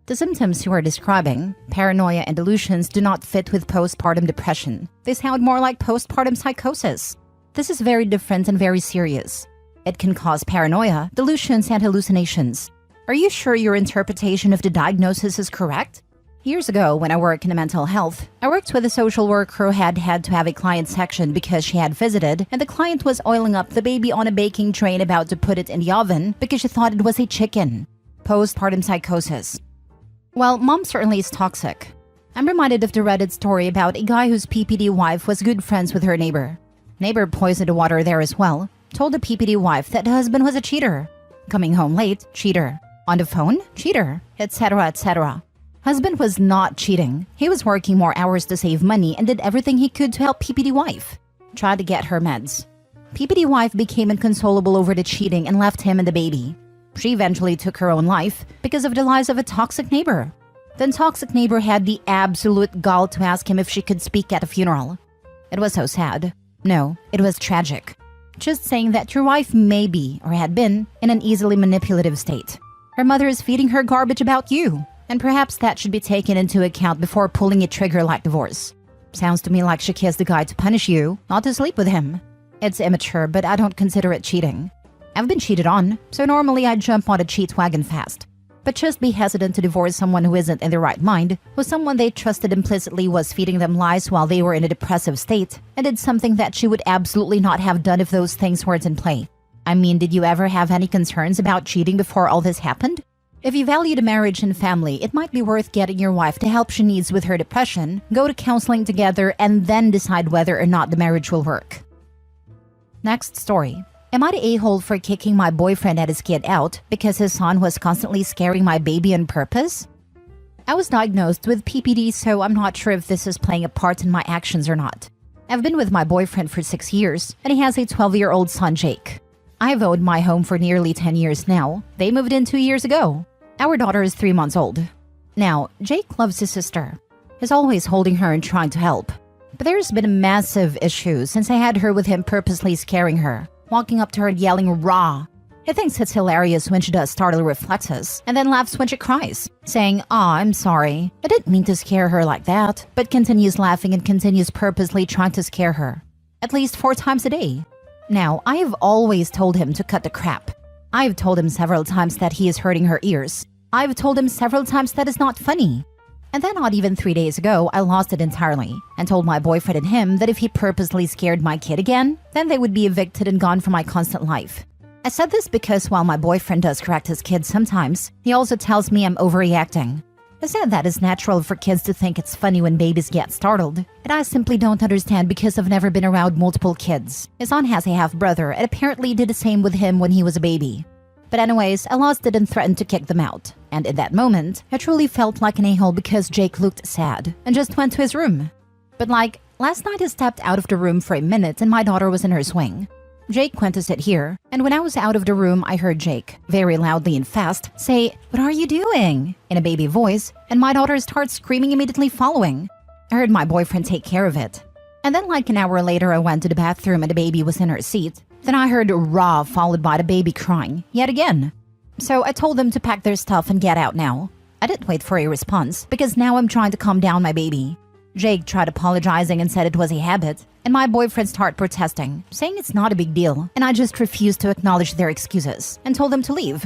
The symptoms you are describing, paranoia and delusions, do not fit with postpartum depression. They sound more like postpartum psychosis. This is very different and very serious. It can cause paranoia, delusions, and hallucinations. Are you sure your interpretation of the diagnosis is correct? Years ago, when I worked in mental health, I worked with a social worker who had to have a client section because she had visited, and the client was oiling up the baby on a baking tray and about to put it in the oven because she thought it was a chicken. Postpartum psychosis. Well, mom certainly is toxic. I'm reminded of the Reddit story about a guy whose PPD wife was good friends with her neighbor. Neighbor poisoned the water there as well, told the PPD wife that the husband was a cheater. Coming home late, cheater. On the phone, cheater, etc., etc. Husband was not cheating. He was working more hours to save money and did everything he could to help PPD wife. Tried to get her meds. PPD wife became inconsolable over the cheating and left him and the baby. She eventually took her own life because of the lies of a toxic neighbor. The toxic neighbor had the absolute gall to ask him if she could speak at a funeral. It was so sad. No, it was tragic. Just saying that your wife may be, or had been, in an easily manipulative state. Her mother is feeding her garbage about you, and perhaps that should be taken into account before pulling a trigger like divorce. Sounds to me like she kissed the guy to punish you, not to sleep with him. It's immature, but I don't consider it cheating. I've been cheated on, so normally I jump on a cheat wagon fast. But just be hesitant to divorce someone who isn't in their right mind, who someone they trusted implicitly was feeding them lies while they were in a depressive state, and did something that she would absolutely not have done if those things weren't in play. I mean, did you ever have any concerns about cheating before all this happened? If you value the marriage and family, it might be worth getting your wife the help she needs with her depression, go to counseling together, and then decide whether or not the marriage will work. Next story. Am I the a-hole for kicking my boyfriend and his kid out because his son was constantly scaring my baby on purpose? I was diagnosed with PPD, so I'm not sure if this is playing a part in my actions or not. I've been with my boyfriend for 6 years, and he has a 12-year-old son, Jake. I've owned my home for nearly 10 years now. They moved in 2 years ago. Our daughter is 3 months old. Now, Jake loves his sister. He's always holding her and trying to help. But there's been a massive issue since I had her with him purposely scaring her, walking up to her and yelling "Rah!" He thinks it's hilarious when she does startle reflexes, and then laughs when she cries, saying, "Aw, I'm sorry. I didn't mean to scare her like that," but continues laughing and continues purposely trying to scare her. At least 4 times a day. Now, I have always told him to cut the crap. I've told him several times that he is hurting her ears. I've told him several times that it's not funny. And then not even 3 days ago, I lost it entirely and told my boyfriend and him that if he purposely scared my kid again, then they would be evicted and gone from my constant life. I said this because while my boyfriend does correct his kids sometimes, he also tells me I'm overreacting. I said that it's natural for kids to think it's funny when babies get startled, and I simply don't understand because I've never been around multiple kids. His son has a half-brother and apparently did the same with him when he was a baby. But anyways, I lost it and threatened to kick them out. And in that moment, I truly felt like an a-hole because Jake looked sad and just went to his room. But like, last night I stepped out of the room for a minute and my daughter was in her swing. Jake went to sit here, and when I was out of the room, I heard Jake, very loudly and fast, say, "What are you doing?" in a baby voice, and my daughter starts screaming immediately following. I heard my boyfriend take care of it. And then like an hour later, I went to the bathroom and the baby was in her seat. Then I heard "Rah!" followed by the baby crying, yet again. So I told them to pack their stuff and get out now. I didn't wait for a response, because now I'm trying to calm down my baby. Jake tried apologizing and said it was a habit, and my boyfriend started protesting, saying it's not a big deal, and I just refused to acknowledge their excuses, and told them to leave.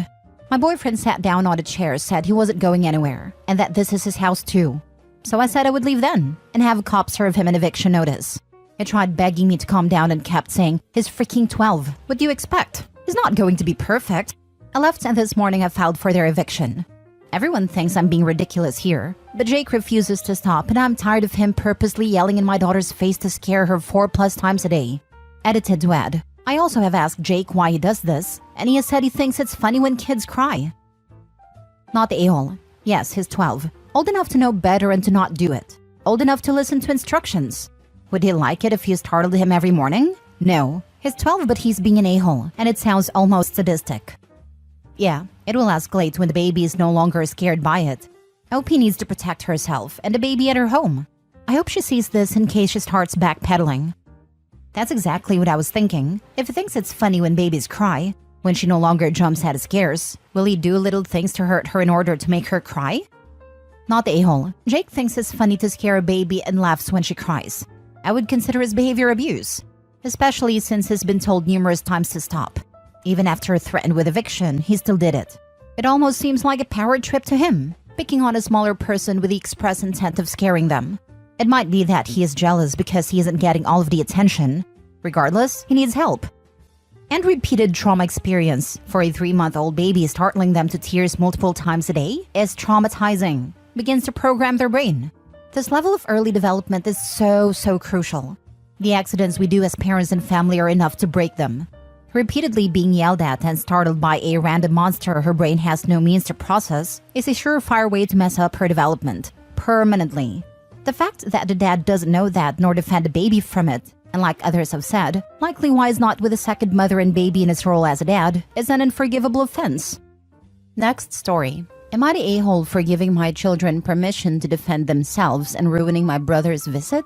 My boyfriend sat down on a chair, said he wasn't going anywhere, and that this is his house too. So I said I would leave then, and have a cop serve him an eviction notice. He tried begging me to calm down and kept saying, he's freaking 12. What do you expect? He's not going to be perfect. I left and this morning I filed for their eviction. Everyone thinks I'm being ridiculous here, but Jake refuses to stop and I'm tired of him purposely yelling in my daughter's face to scare her 4+ times a day. Edited to add, I also have asked Jake why he does this, and he has said he thinks it's funny when kids cry. Not the a-hole. Yes, he's 12. Old enough to know better and to not do it. Old enough to listen to instructions. Would he like it if you startled him every morning? No. He's 12 but he's being an a-hole, and it sounds almost sadistic. Yeah, it will escalate when the baby is no longer scared by it. OP needs to protect herself and the baby at her home. I hope she sees this in case she starts backpedaling. That's exactly what I was thinking. If he thinks it's funny when babies cry, when she no longer jumps at scares, will he do little things to hurt her in order to make her cry? Not the a-hole. Jake thinks it's funny to scare a baby and laughs when she cries. I would consider his behavior abuse, especially since he's been told numerous times to stop. Even after threatened with eviction, he still did it. It almost seems like a power trip to him, picking on a smaller person with the express intent of scaring them. It might be that he is jealous because he isn't getting all of the attention. Regardless, he needs help. And repeated trauma experience for a 3-month-old baby startling them to tears multiple times a day is traumatizing, begins to program their brain. This level of early development is so crucial. The accidents we do as parents and family are enough to break them. Repeatedly being yelled at and startled by a random monster her brain has no means to process is a surefire way to mess up her development, permanently. The fact that the dad doesn't know that nor defend the baby from it, and like others have said, likely why he's not with a second mother and baby in his role as a dad, is an unforgivable offense. Next story. Am I the a-hole for giving my children permission to defend themselves and ruining my brother's visit?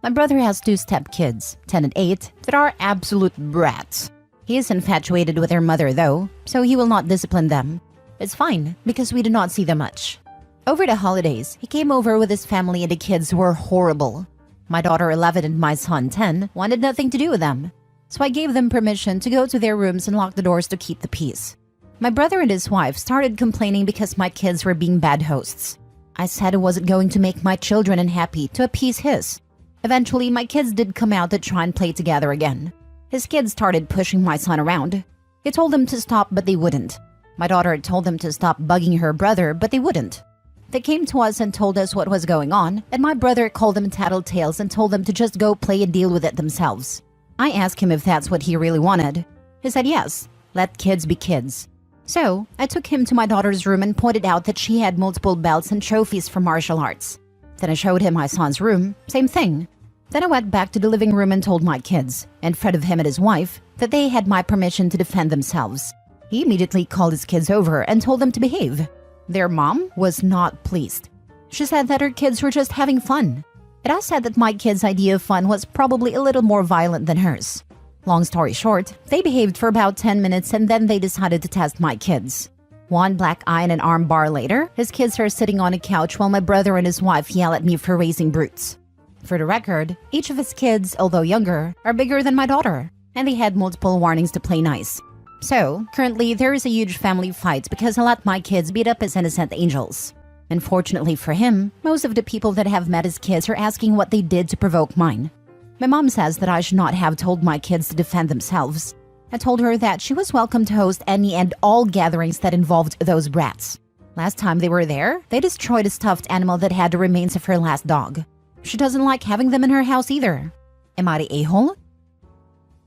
My brother has 2 stepkids, 10 and 8, that are absolute brats. He is infatuated with their mother though, so he will not discipline them. It's fine, because we do not see them much. Over the holidays, he came over with his family and the kids were horrible. My daughter 11 and my son 10 wanted nothing to do with them, so I gave them permission to go to their rooms and lock the doors to keep the peace. My brother and his wife started complaining because my kids were being bad hosts. I said I wasn't going to make my children unhappy to appease his. Eventually, my kids did come out to try and play together again. His kids started pushing my son around. He told them to stop, but they wouldn't. My daughter told them to stop bugging her brother, but they wouldn't. They came to us and told us what was going on, and my brother called them tattletales and told them to just go play and deal with it themselves. I asked him if that's what he really wanted. He said yes, let kids be kids. So, I took him to my daughter's room and pointed out that she had multiple belts and trophies for martial arts. Then I showed him my son's room, same thing. Then I went back to the living room and told my kids, in front of him and his wife, that they had my permission to defend themselves. He immediately called his kids over and told them to behave. Their mom was not pleased. She said that her kids were just having fun. And I said that my kids' idea of fun was probably a little more violent than hers. Long story short, they behaved for about 10 minutes and then they decided to test my kids. One black eye and an arm bar later, his kids are sitting on a couch while my brother and his wife yell at me for raising brutes. For the record, each of his kids, although younger, are bigger than my daughter, and they had multiple warnings to play nice. So, currently there is a huge family fight because I let my kids beat up his innocent angels. Unfortunately for him, most of the people that have met his kids are asking what they did to provoke mine. My mom says that I should not have told my kids to defend themselves. I told her that she was welcome to host any and all gatherings that involved those brats. Last time they were there, they destroyed a stuffed animal that had the remains of her last dog. She doesn't like having them in her house either. Am I the a-hole?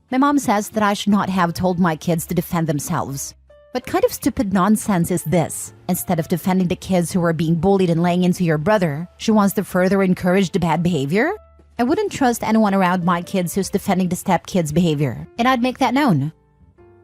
My mom says that I should not have told my kids to defend themselves. What kind of stupid nonsense is this? Instead of defending the kids who are being bullied and laying into your brother, she wants to further encourage the bad behavior? I wouldn't trust anyone around my kids who's defending the stepkids' behavior, and I'd make that known.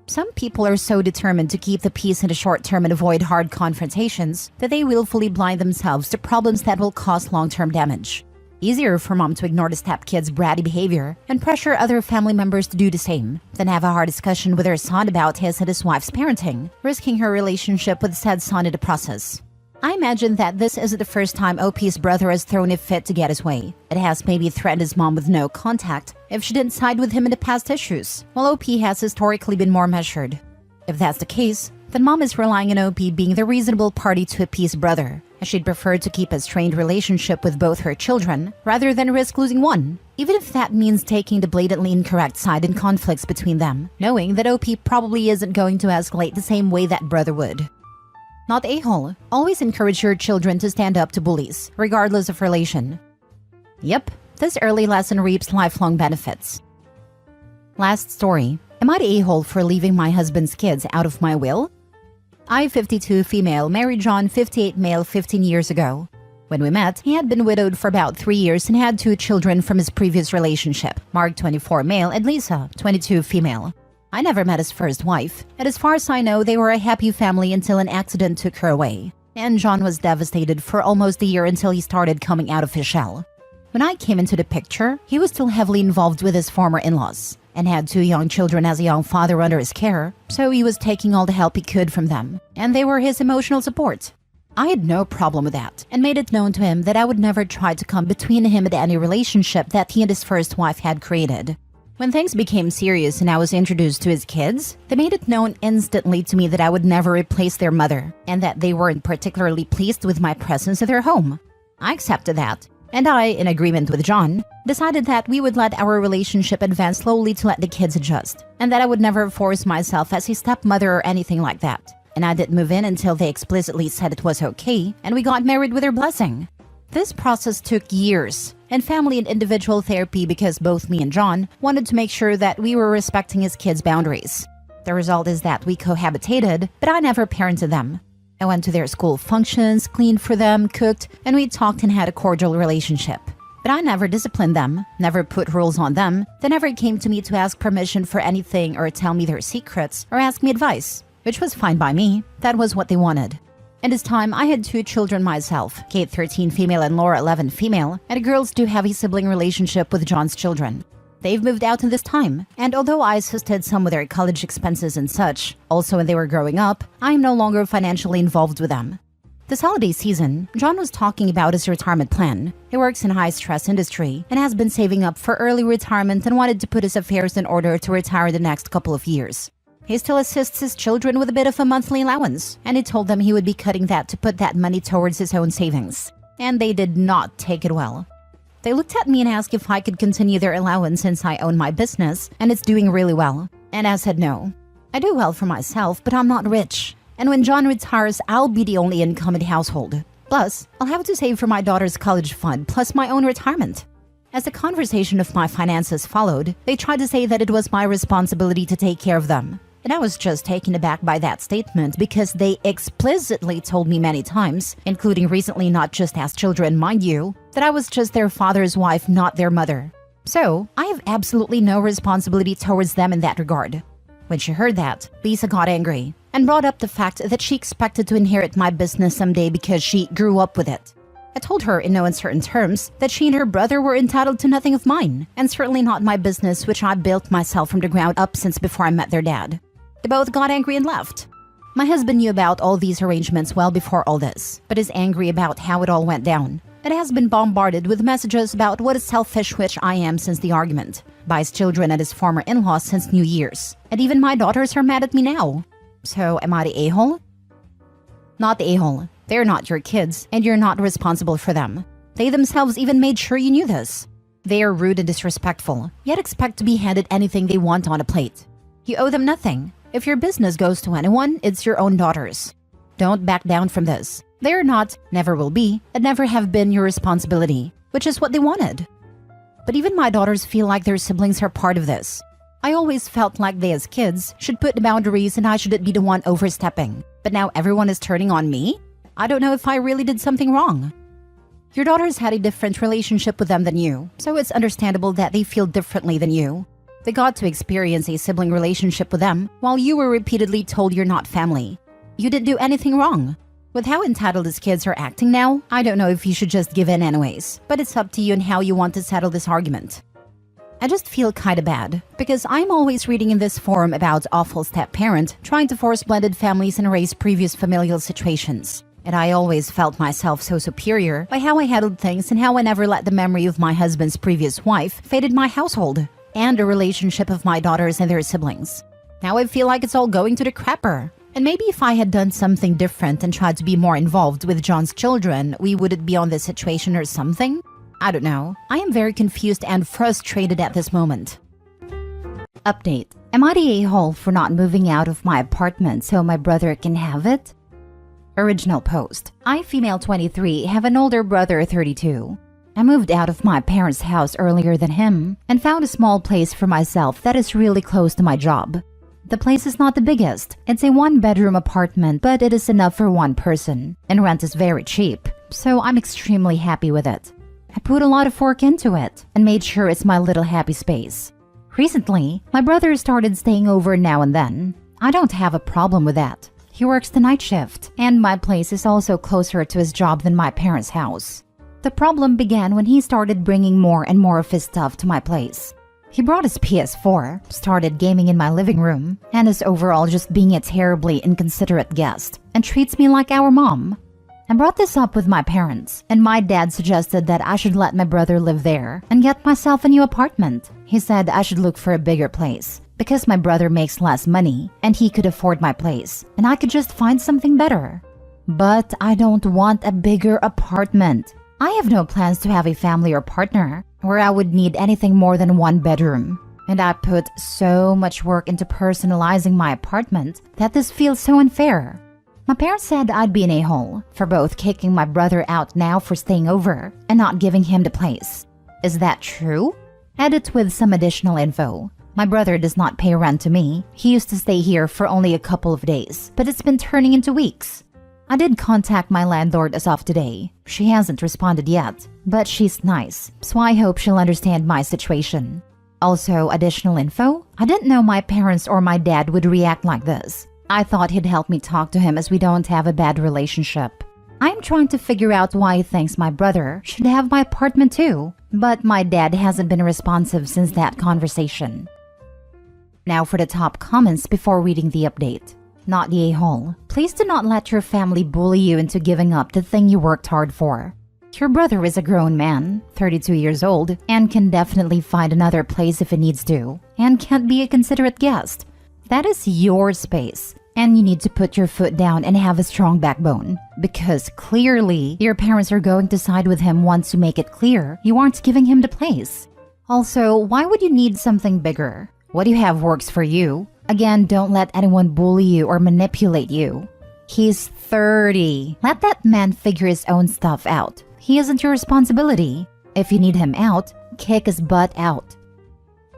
Some people are so determined to keep the peace in the short term and avoid hard confrontations that they willfully blind themselves to problems that will cause long-term damage. Easier for mom to ignore the stepkids' bratty behavior and pressure other family members to do the same than have a hard discussion with her son about his and his wife's parenting, risking her relationship with said son in the process. I imagine that this isn't the first time OP's brother has thrown a fit to get his way. It has maybe threatened his mom with no contact if she didn't side with him in the past issues, while OP has historically been more measured. If that's the case, then mom is relying on OP being the reasonable party to appease brother, as she'd prefer to keep a strained relationship with both her children rather than risk losing one, even if that means taking the blatantly incorrect side in conflicts between them, knowing that OP probably isn't going to escalate the same way that brother would. Not a-hole. Always encourage your children to stand up to bullies, regardless of relation. Yep, this early lesson reaps lifelong benefits. Last story. Am I the a-hole for leaving my husband's kids out of my will? I, 52 female, married John, 58 male, 15 years ago. When we met, he had been widowed for about 3 years and had 2 children from his previous relationship, Mark, 24 male, and Lisa, 22 female. I never met his first wife, and as far as I know, they were a happy family until an accident took her away. And John was devastated for almost a year until he started coming out of his shell. When I came into the picture, he was still heavily involved with his former in-laws and had 2 young children as a young father under his care, so he was taking all the help he could from them, and they were his emotional support. I had no problem with that, and made it known to him that I would never try to come between him and any relationship that he and his first wife had created. When things became serious and I was introduced to his kids, they made it known instantly to me that I would never replace their mother, and that they weren't particularly pleased with my presence in their home. I accepted that, and I, in agreement with John, decided that we would let our relationship advance slowly to let the kids adjust, and that I would never force myself as a stepmother or anything like that. And I didn't move in until they explicitly said it was okay, and we got married with their blessing. This process took years, and family and individual therapy because both me and John wanted to make sure that we were respecting his kids' boundaries. The result is that we cohabitated, but I never parented them. I went to their school functions, cleaned for them, cooked, and we talked and had a cordial relationship. But I never disciplined them, never put rules on them. They never came to me to ask permission for anything or tell me their secrets or ask me advice, which was fine by me. That was what they wanted. In this time, I had 2 children myself, Kate 13 female and Laura 11 female, and the girls do have a sibling relationship with John's children. They've moved out in this time, and although I assisted some with their college expenses and such, also when they were growing up, I am no longer financially involved with them. This holiday season, John was talking about his retirement plan. He works in a high-stress industry and has been saving up for early retirement and wanted to put his affairs in order to retire the next couple of years. He still assists his children with a bit of a monthly allowance, and he told them he would be cutting that to put that money towards his own savings. And they did not take it well. They looked at me and asked if I could continue their allowance since I own my business and it's doing really well. And I said no. I do well for myself, but I'm not rich. And when John retires, I'll be the only income in the household. Plus, I'll have to save for my daughter's college fund plus my own retirement. As the conversation of my finances followed, they tried to say that it was my responsibility to take care of them. And I was just taken aback by that statement because they explicitly told me many times, including recently not just as children, mind you, that I was just their father's wife, not their mother. So, I have absolutely no responsibility towards them in that regard. When she heard that, Lisa got angry and brought up the fact that she expected to inherit my business someday because she grew up with it. I told her in no uncertain terms that she and her brother were entitled to nothing of mine, and certainly not my business which I built myself from the ground up since before I met their dad. They both got angry and left. My husband knew about all these arrangements well before all this, but is angry about how it all went down. It has been bombarded with messages about what a selfish witch I am since the argument, by his children and his former in-laws since New Year's, and even my daughters are mad at me now. So, am I the a-hole? Not the a-hole. They're not your kids, and you're not responsible for them. They themselves even made sure you knew this. They are rude and disrespectful, yet expect to be handed anything they want on a plate. You owe them nothing. If your business goes to anyone, it's your own daughters. Don't back down from this. They are not, never will be, and never have been your responsibility, which is what they wanted. But even my daughters feel like their siblings are part of this. I always felt like they as kids should put the boundaries and I shouldn't be the one overstepping. But now everyone is turning on me? I don't know if I really did something wrong. Your daughters had a different relationship with them than you, so it's understandable that they feel differently than you. They got to experience a sibling relationship with them while you were repeatedly told you're not family. You didn't do anything wrong. With how entitled his kids are acting now, I don't know if you should just give in anyways, but it's up to you and how you want to settle this argument. I just feel kinda bad, because I'm always reading in this forum about awful step-parent trying to force blended families and erase previous familial situations. And I always felt myself so superior by how I handled things and how I never let the memory of my husband's previous wife fade in my household, and the relationship of my daughters and their siblings. Now I feel like it's all going to the crapper. And maybe if I had done something different and tried to be more involved with John's children, we wouldn't be on this situation or something? I don't know. I am very confused and frustrated at this moment. Update. Am I the a-hole for not moving out of my apartment so my brother can have it? Original post. I, female 23, have an older brother 32. I moved out of my parents' house earlier than him and found a small place for myself that is really close to my job. The place is not the biggest. It's a one-bedroom apartment, but it is enough for one person, and rent is very cheap, so I'm extremely happy with it. I put a lot of work into it and made sure it's my little happy space. Recently, my brother started staying over now and then. I don't have a problem with that. He works the night shift, and my place is also closer to his job than my parents' house. The problem began when he started bringing more and more of his stuff to my place. He brought his PS4, started gaming in my living room, and is overall just being a terribly inconsiderate guest, and treats me like our mom. I brought this up with my parents, and my dad suggested that I should let my brother live there and get myself a new apartment. He said I should look for a bigger place, because my brother makes less money, and he could afford my place, and I could just find something better. But I don't want a bigger apartment. I have no plans to have a family or partner where I would need anything more than one bedroom. And I put so much work into personalizing my apartment that this feels so unfair. My parents said I'd be an a-hole for both kicking my brother out now for staying over and not giving him the place. Is that true? Edit with some additional info. My brother does not pay rent to me. He used to stay here for only a couple of days, but it's been turning into weeks. I did contact my landlord as of today. She hasn't responded yet, but she's nice, so I hope she'll understand my situation. Also, additional info, I didn't know my parents or my dad would react like this. I thought he'd help me talk to him as we don't have a bad relationship. I'm trying to figure out why he thinks my brother should have my apartment too, but my dad hasn't been responsive since that conversation. Now for the top comments before reading the update. Not the a-hole. Please do not let your family bully you into giving up the thing you worked hard for. Your brother is a grown man, 32 years old, and can definitely find another place if he needs to, and can't be a considerate guest. That is your space, and you need to put your foot down and have a strong backbone, because clearly your parents are going to side with him once you make it clear you aren't giving him the place. Also, why would you need something bigger? What you have works for you. Again, don't let anyone bully you or manipulate you. He's 30. Let that man figure his own stuff out. He isn't your responsibility. If you need him out, kick his butt out.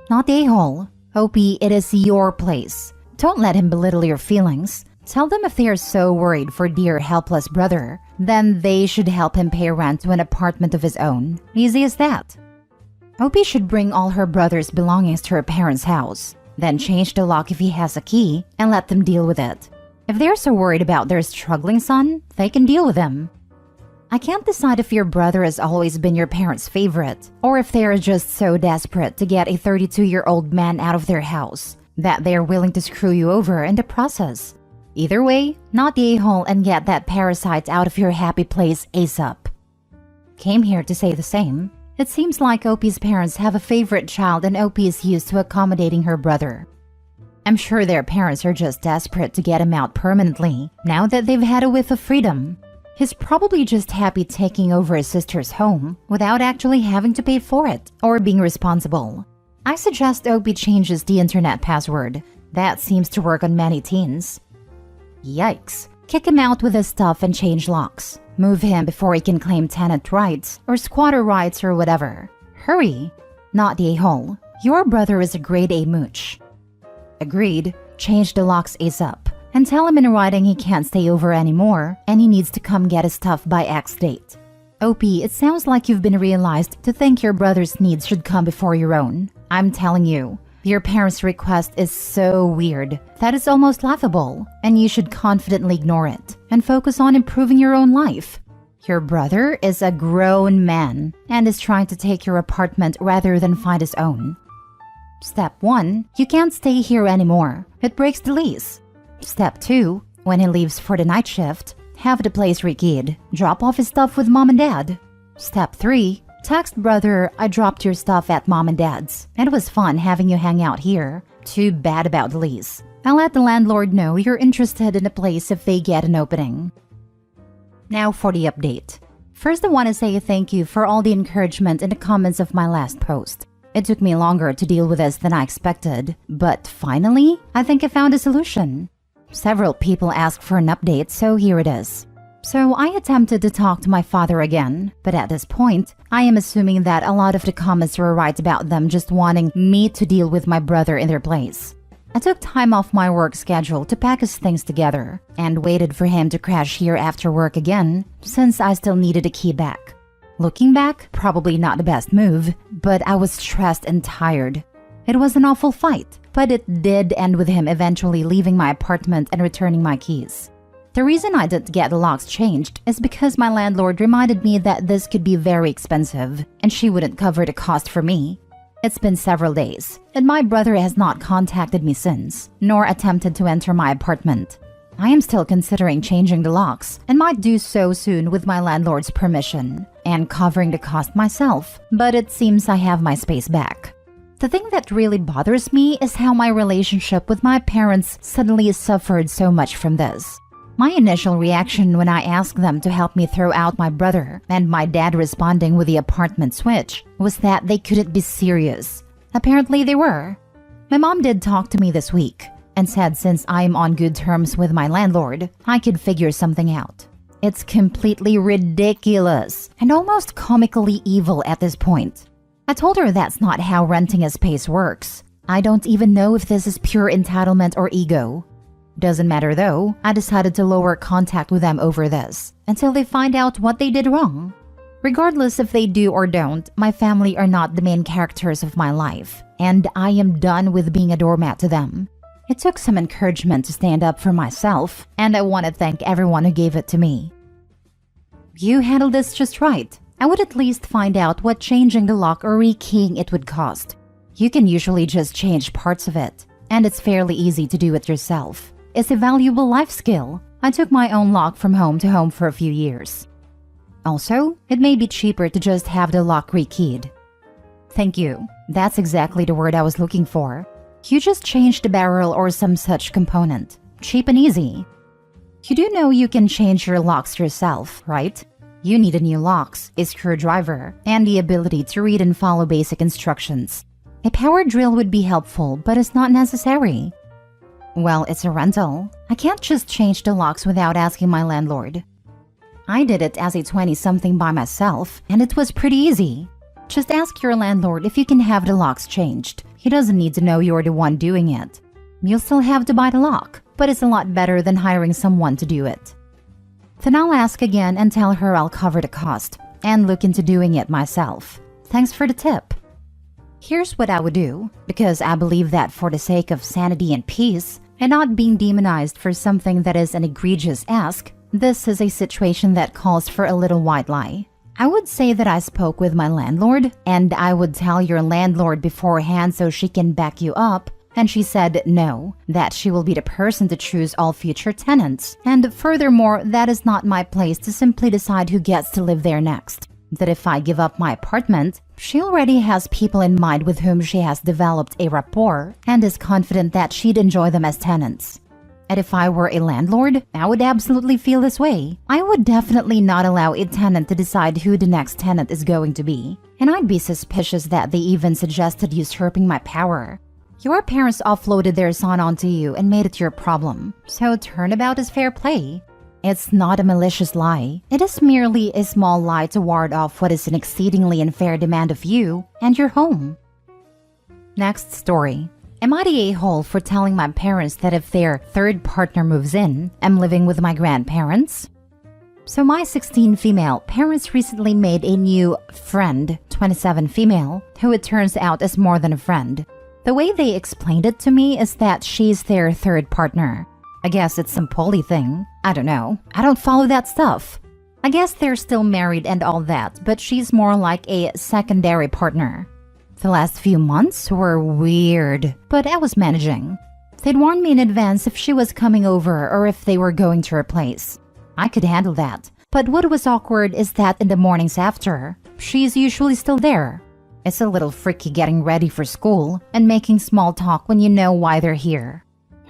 Not the a-hole. Opie, it is your place. Don't let him belittle your feelings. Tell them if they are so worried for dear helpless brother, then they should help him pay rent to an apartment of his own. Easy as that. Opie should bring all her brother's belongings to her parents' house. Then change the lock if he has a key and let them deal with it. If they're so worried about their struggling son, they can deal with him. I can't decide if your brother has always been your parents' favorite or if they are just so desperate to get a 32-year-old man out of their house that they are willing to screw you over in the process. Either way, not the a-hole and get that parasite out of your happy place ASAP. Came here to say the same. It seems like Opie's parents have a favorite child and Opie is used to accommodating her brother. I'm sure their parents are just desperate to get him out permanently now that they've had a whiff of freedom. He's probably just happy taking over his sister's home without actually having to pay for it or being responsible. I suggest Opie changes the internet password. That seems to work on many teens. Yikes. Kick him out with his stuff and change locks. Move him before he can claim tenant rights or squatter rights or whatever. Hurry! Not the a-hole. Your brother is a grade A mooch. Agreed. Change the locks ASAP. And tell him in writing he can't stay over anymore and he needs to come get his stuff by X date. Opie, it sounds like you've been realized to think your brother's needs should come before your own. I'm telling you, your parents' request is so weird that it's almost laughable, and you should confidently ignore it and focus on improving your own life. Your brother is a grown man and is trying to take your apartment rather than find his own. Step 1. You can't stay here anymore. It breaks the lease. Step 2. When he leaves for the night shift, have the place rekeyed. Drop off his stuff with mom and dad. Step 3. Text brother, I dropped your stuff at mom and dad's. It was fun having you hang out here. Too bad about the lease. I'll let the landlord know you're interested in a place if they get an opening. Now for the update. First, I want to say thank you for all the encouragement in the comments of my last post. It took me longer to deal with this than I expected, but finally, I think I found a solution. Several people asked for an update, so here it is. So I attempted to talk to my father again, but at this point, I am assuming that a lot of the comments were right about them just wanting me to deal with my brother in their place. I took time off my work schedule to pack his things together and waited for him to crash here after work again, since I still needed a key back. Looking back, probably not the best move, but I was stressed and tired. It was an awful fight, but it did end with him eventually leaving my apartment and returning my keys. The reason I didn't get the locks changed is because my landlord reminded me that this could be very expensive and she wouldn't cover the cost for me. It's been several days, and my brother has not contacted me since, nor attempted to enter my apartment. I am still considering changing the locks and might do so soon with my landlord's permission and covering the cost myself, but it seems I have my space back. The thing that really bothers me is how my relationship with my parents suddenly suffered so much from this. My initial reaction when I asked them to help me throw out my brother and my dad responding with the apartment switch was that they couldn't be serious. Apparently they were. My mom did talk to me this week and said since I'm on good terms with my landlord, I could figure something out. It's completely ridiculous and almost comically evil at this point. I told her that's not how renting a space works. I don't even know if this is pure entitlement or ego. Doesn't matter though, I decided to lower contact with them over this until they find out what they did wrong. Regardless if they do or don't, my family are not the main characters of my life, and I am done with being a doormat to them. It took some encouragement to stand up for myself, and I want to thank everyone who gave it to me. You handled this just right. I would at least find out what changing the lock or rekeying it would cost. You can usually just change parts of it, and it's fairly easy to do it yourself. It's a valuable life skill. I took my own lock from home to home for a few years. Also, it may be cheaper to just have the lock rekeyed. Thank you. That's exactly the word I was looking for. You just change the barrel or some such component. Cheap and easy. You do know you can change your locks yourself, right? You need a new locks, a screwdriver, and the ability to read and follow basic instructions. A power drill would be helpful, but it's not necessary. Well, it's a rental. I can't just change the locks without asking my landlord. I did it as a 20-something by myself, and it was pretty easy. Just ask your landlord if you can have the locks changed. He doesn't need to know you're the one doing it. You'll still have to buy the lock, but it's a lot better than hiring someone to do it. Then I'll ask again and tell her I'll cover the cost and look into doing it myself. Thanks for the tip. Here's what I would do, because I believe that for the sake of sanity and peace, and not being demonized for something that is an egregious ask, this is a situation that calls for a little white lie. I would say that I spoke with my landlord, and I would tell your landlord beforehand so she can back you up, and she said no, that she will be the person to choose all future tenants, and furthermore, that is not my place to simply decide who gets to live there next. That if I give up my apartment, she already has people in mind with whom she has developed a rapport and is confident that she'd enjoy them as tenants. And if I were a landlord, I would absolutely feel this way. I would definitely not allow a tenant to decide who the next tenant is going to be. And I'd be suspicious that they even suggested usurping my power. Your parents offloaded their son onto you and made it your problem, so turnabout is fair play. It's not a malicious lie. It is merely a small lie to ward off what is an exceedingly unfair demand of you and your home. Next story. Am I the a-hole for telling my parents that if their third partner moves in, I'm living with my grandparents? So my 16 female parents recently made a new friend, 27 female, who it turns out is more than a friend. The way they explained it to me is that she's their third partner. I guess it's some poly thing. I don't know. I don't follow that stuff. I guess they're still married and all that, but she's more like a secondary partner. The last few months were weird, but I was managing. They'd warned me in advance if she was coming over or if they were going to her place. I could handle that, but what was awkward is that in the mornings after, she's usually still there. It's a little freaky getting ready for school and making small talk when you know why they're here.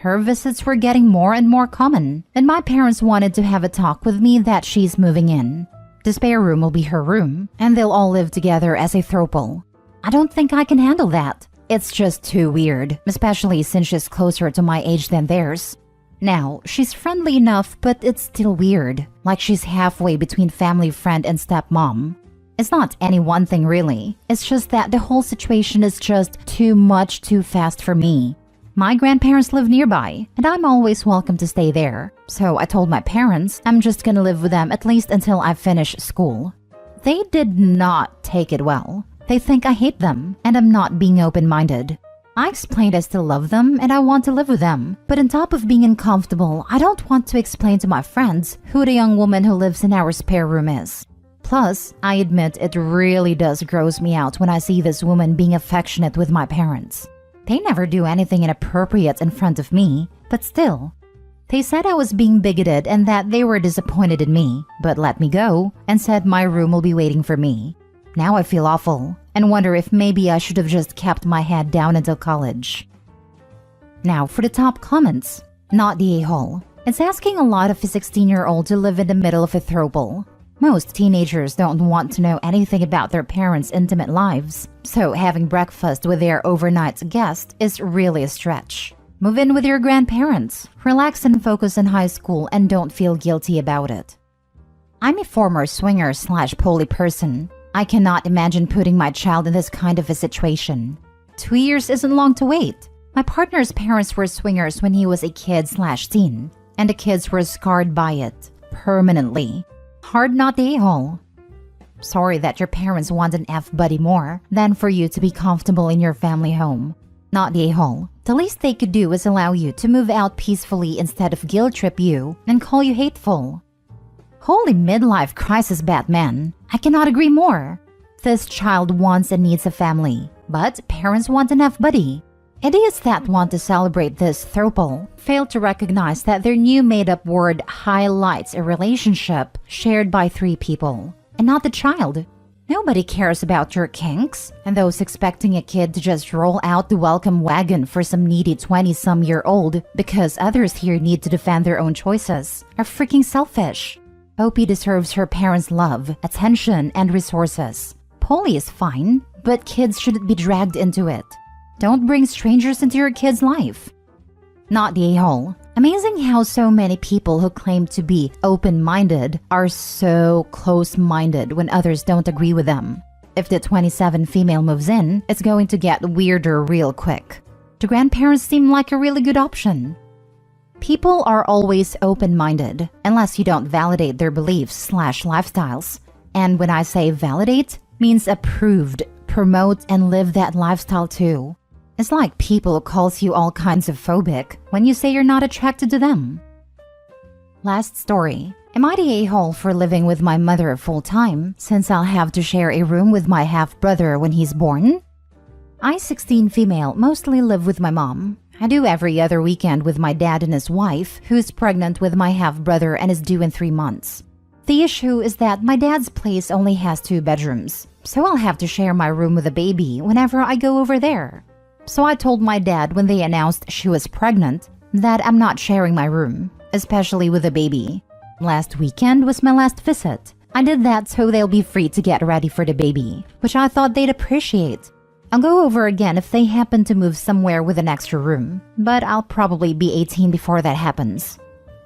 Her visits were getting more and more common, and my parents wanted to have a talk with me that she's moving in. The spare room will be her room, and they'll all live together as a throuple. I don't think I can handle that. It's just too weird, especially since she's closer to my age than theirs. Now, she's friendly enough, but it's still weird, like she's halfway between family friend and stepmom. It's not any one thing really, it's just that the whole situation is just too much too fast for me. My grandparents live nearby, and I'm always welcome to stay there. So I told my parents I'm just gonna live with them at least until I finish school. They did not take it well. They think I hate them, and I'm not being open-minded. I explained I still love them and I want to live with them, but on top of being uncomfortable, I don't want to explain to my friends who the young woman who lives in our spare room is. Plus, I admit it really does gross me out when I see this woman being affectionate with my parents. They never do anything inappropriate in front of me, but still. They said I was being bigoted and that they were disappointed in me, but let me go and said my room will be waiting for me. Now I feel awful and wonder if maybe I should have just kept my head down until college. Now for the top comments. Not the a-hole. It's asking a lot of a 16-year-old to live in the middle of a throuple. Most teenagers don't want to know anything about their parents' intimate lives, so having breakfast with their overnight guest is really a stretch. Move in with your grandparents, relax and focus in high school and don't feel guilty about it. I'm a former swinger/poly person. I cannot imagine putting my child in this kind of a situation. 2 years isn't long to wait. My partner's parents were swingers when he was a kid/teen, and the kids were scarred by it, permanently. Hard not the a-hole. Sorry that your parents want an F-buddy more than for you to be comfortable in your family home. Not the a-hole. The least they could do is allow you to move out peacefully instead of guilt trip you and call you hateful. Holy midlife crisis, Batman. I cannot agree more. This child wants and needs a family, but parents want an F-buddy. Idiots that want to celebrate this throuple fail to recognize that their new made-up word highlights a relationship shared by 3 people, and not the child. Nobody cares about your kinks, and those expecting a kid to just roll out the welcome wagon for some needy 20-some-year-old because others here need to defend their own choices are freaking selfish. Opie deserves her parents' love, attention, and resources. Poly is fine, but kids shouldn't be dragged into it. Don't bring strangers into your kid's life. Not the a-hole. Amazing how so many people who claim to be open-minded are so close-minded when others don't agree with them. If the 27 female moves in, it's going to get weirder real quick. The grandparents seem like a really good option. People are always open-minded, unless you don't validate their beliefs/lifestyles. And when I say validate, means approved, promote, and live that lifestyle too. It's like people calls you all kinds of phobic when you say you're not attracted to them. Last story. Am I the a-hole for living with my mother full-time since I'll have to share a room with my half-brother when he's born? I, 16 female, mostly live with my mom. I do every other weekend with my dad and his wife, who's pregnant with my half-brother and is due in 3 months. The issue is that my dad's place only has 2 bedrooms, so I'll have to share my room with a baby whenever I go over there. So I told my dad when they announced she was pregnant that I'm not sharing my room, especially with a baby. Last weekend was my last visit. I did that so they'll be free to get ready for the baby, which I thought they'd appreciate. I'll go over again if they happen to move somewhere with an extra room, but I'll probably be 18 before that happens.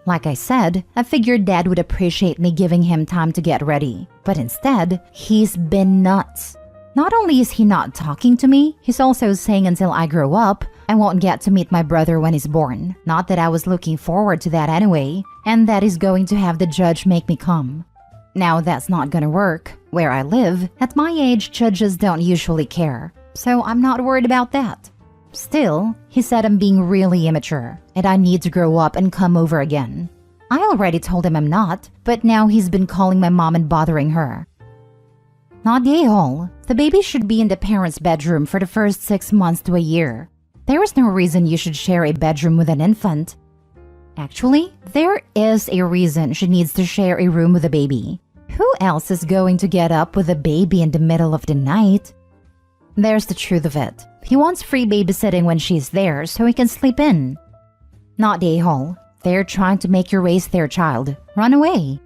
Like I said, I figured Dad would appreciate me giving him time to get ready, but instead, he's been nuts. Not only is he not talking to me, he's also saying until I grow up, I won't get to meet my brother when he's born. Not that I was looking forward to that anyway, and that he's going to have the judge make me come. Now that's not gonna work. Where I live, at my age, judges don't usually care, so I'm not worried about that. Still, he said I'm being really immature, and I need to grow up and come over again. I already told him I'm not, but now he's been calling my mom and bothering her. Not the a-hole. The baby should be in the parents' bedroom for the first 6 months to a year. There is no reason you should share a bedroom with an infant. Actually, there is a reason she needs to share a room with a baby. Who else is going to get up with a baby in the middle of the night? There's the truth of it. He wants free babysitting when she's there so he can sleep in. Not the a-hole. They're trying to make you raise their child. Run away.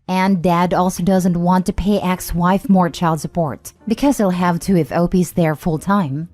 And dad also doesn't want to pay ex-wife more child support because he'll have to if OP's there full-time.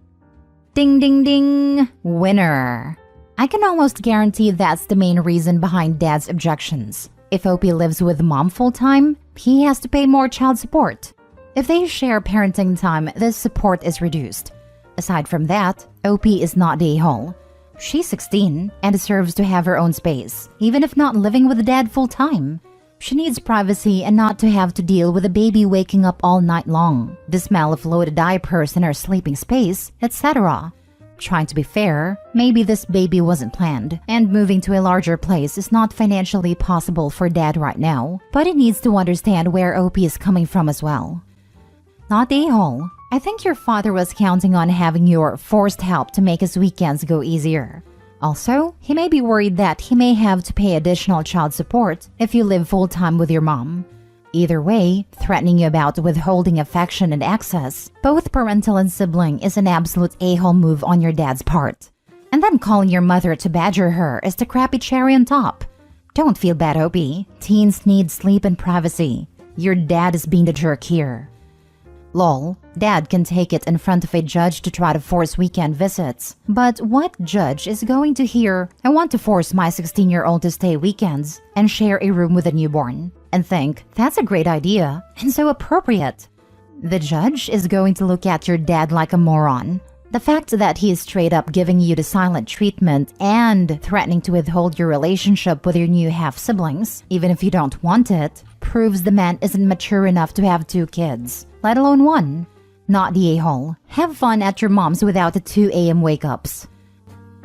Ding ding ding! Winner! I can almost guarantee that's the main reason behind dad's objections. If OP lives with mom full-time, he has to pay more child support. If they share parenting time, this support is reduced. Aside from that, OP is not the a-hole. She's 16 and deserves to have her own space, even if not living with dad full-time. She needs privacy and not to have to deal with a baby waking up all night long, the smell of loaded diapers in her sleeping space, etc. Trying to be fair, maybe this baby wasn't planned, and moving to a larger place is not financially possible for dad right now, but he needs to understand where OP is coming from as well. Not the a-hole. I think your father was counting on having your forced help to make his weekends go easier. Also, he may be worried that he may have to pay additional child support if you live full-time with your mom. Either way, threatening you about withholding affection and access, both parental and sibling, is an absolute a-hole move on your dad's part. And then calling your mother to badger her is the crappy cherry on top. Don't feel bad, OP. Teens need sleep and privacy. Your dad is being the jerk here. Lol, dad can take it in front of a judge to try to force weekend visits. But what judge is going to hear, "I want to force my 16-year-old to stay weekends and share a room with a newborn," and think, "That's a great idea and so appropriate"? The judge is going to look at your dad like a moron. The fact that he is straight up giving you the silent treatment and threatening to withhold your relationship with your new half-siblings, even if you don't want it, proves the man isn't mature enough to have 2 kids, let alone 1. Not the a-hole. Have fun at your mom's without the 2 a.m. wake-ups.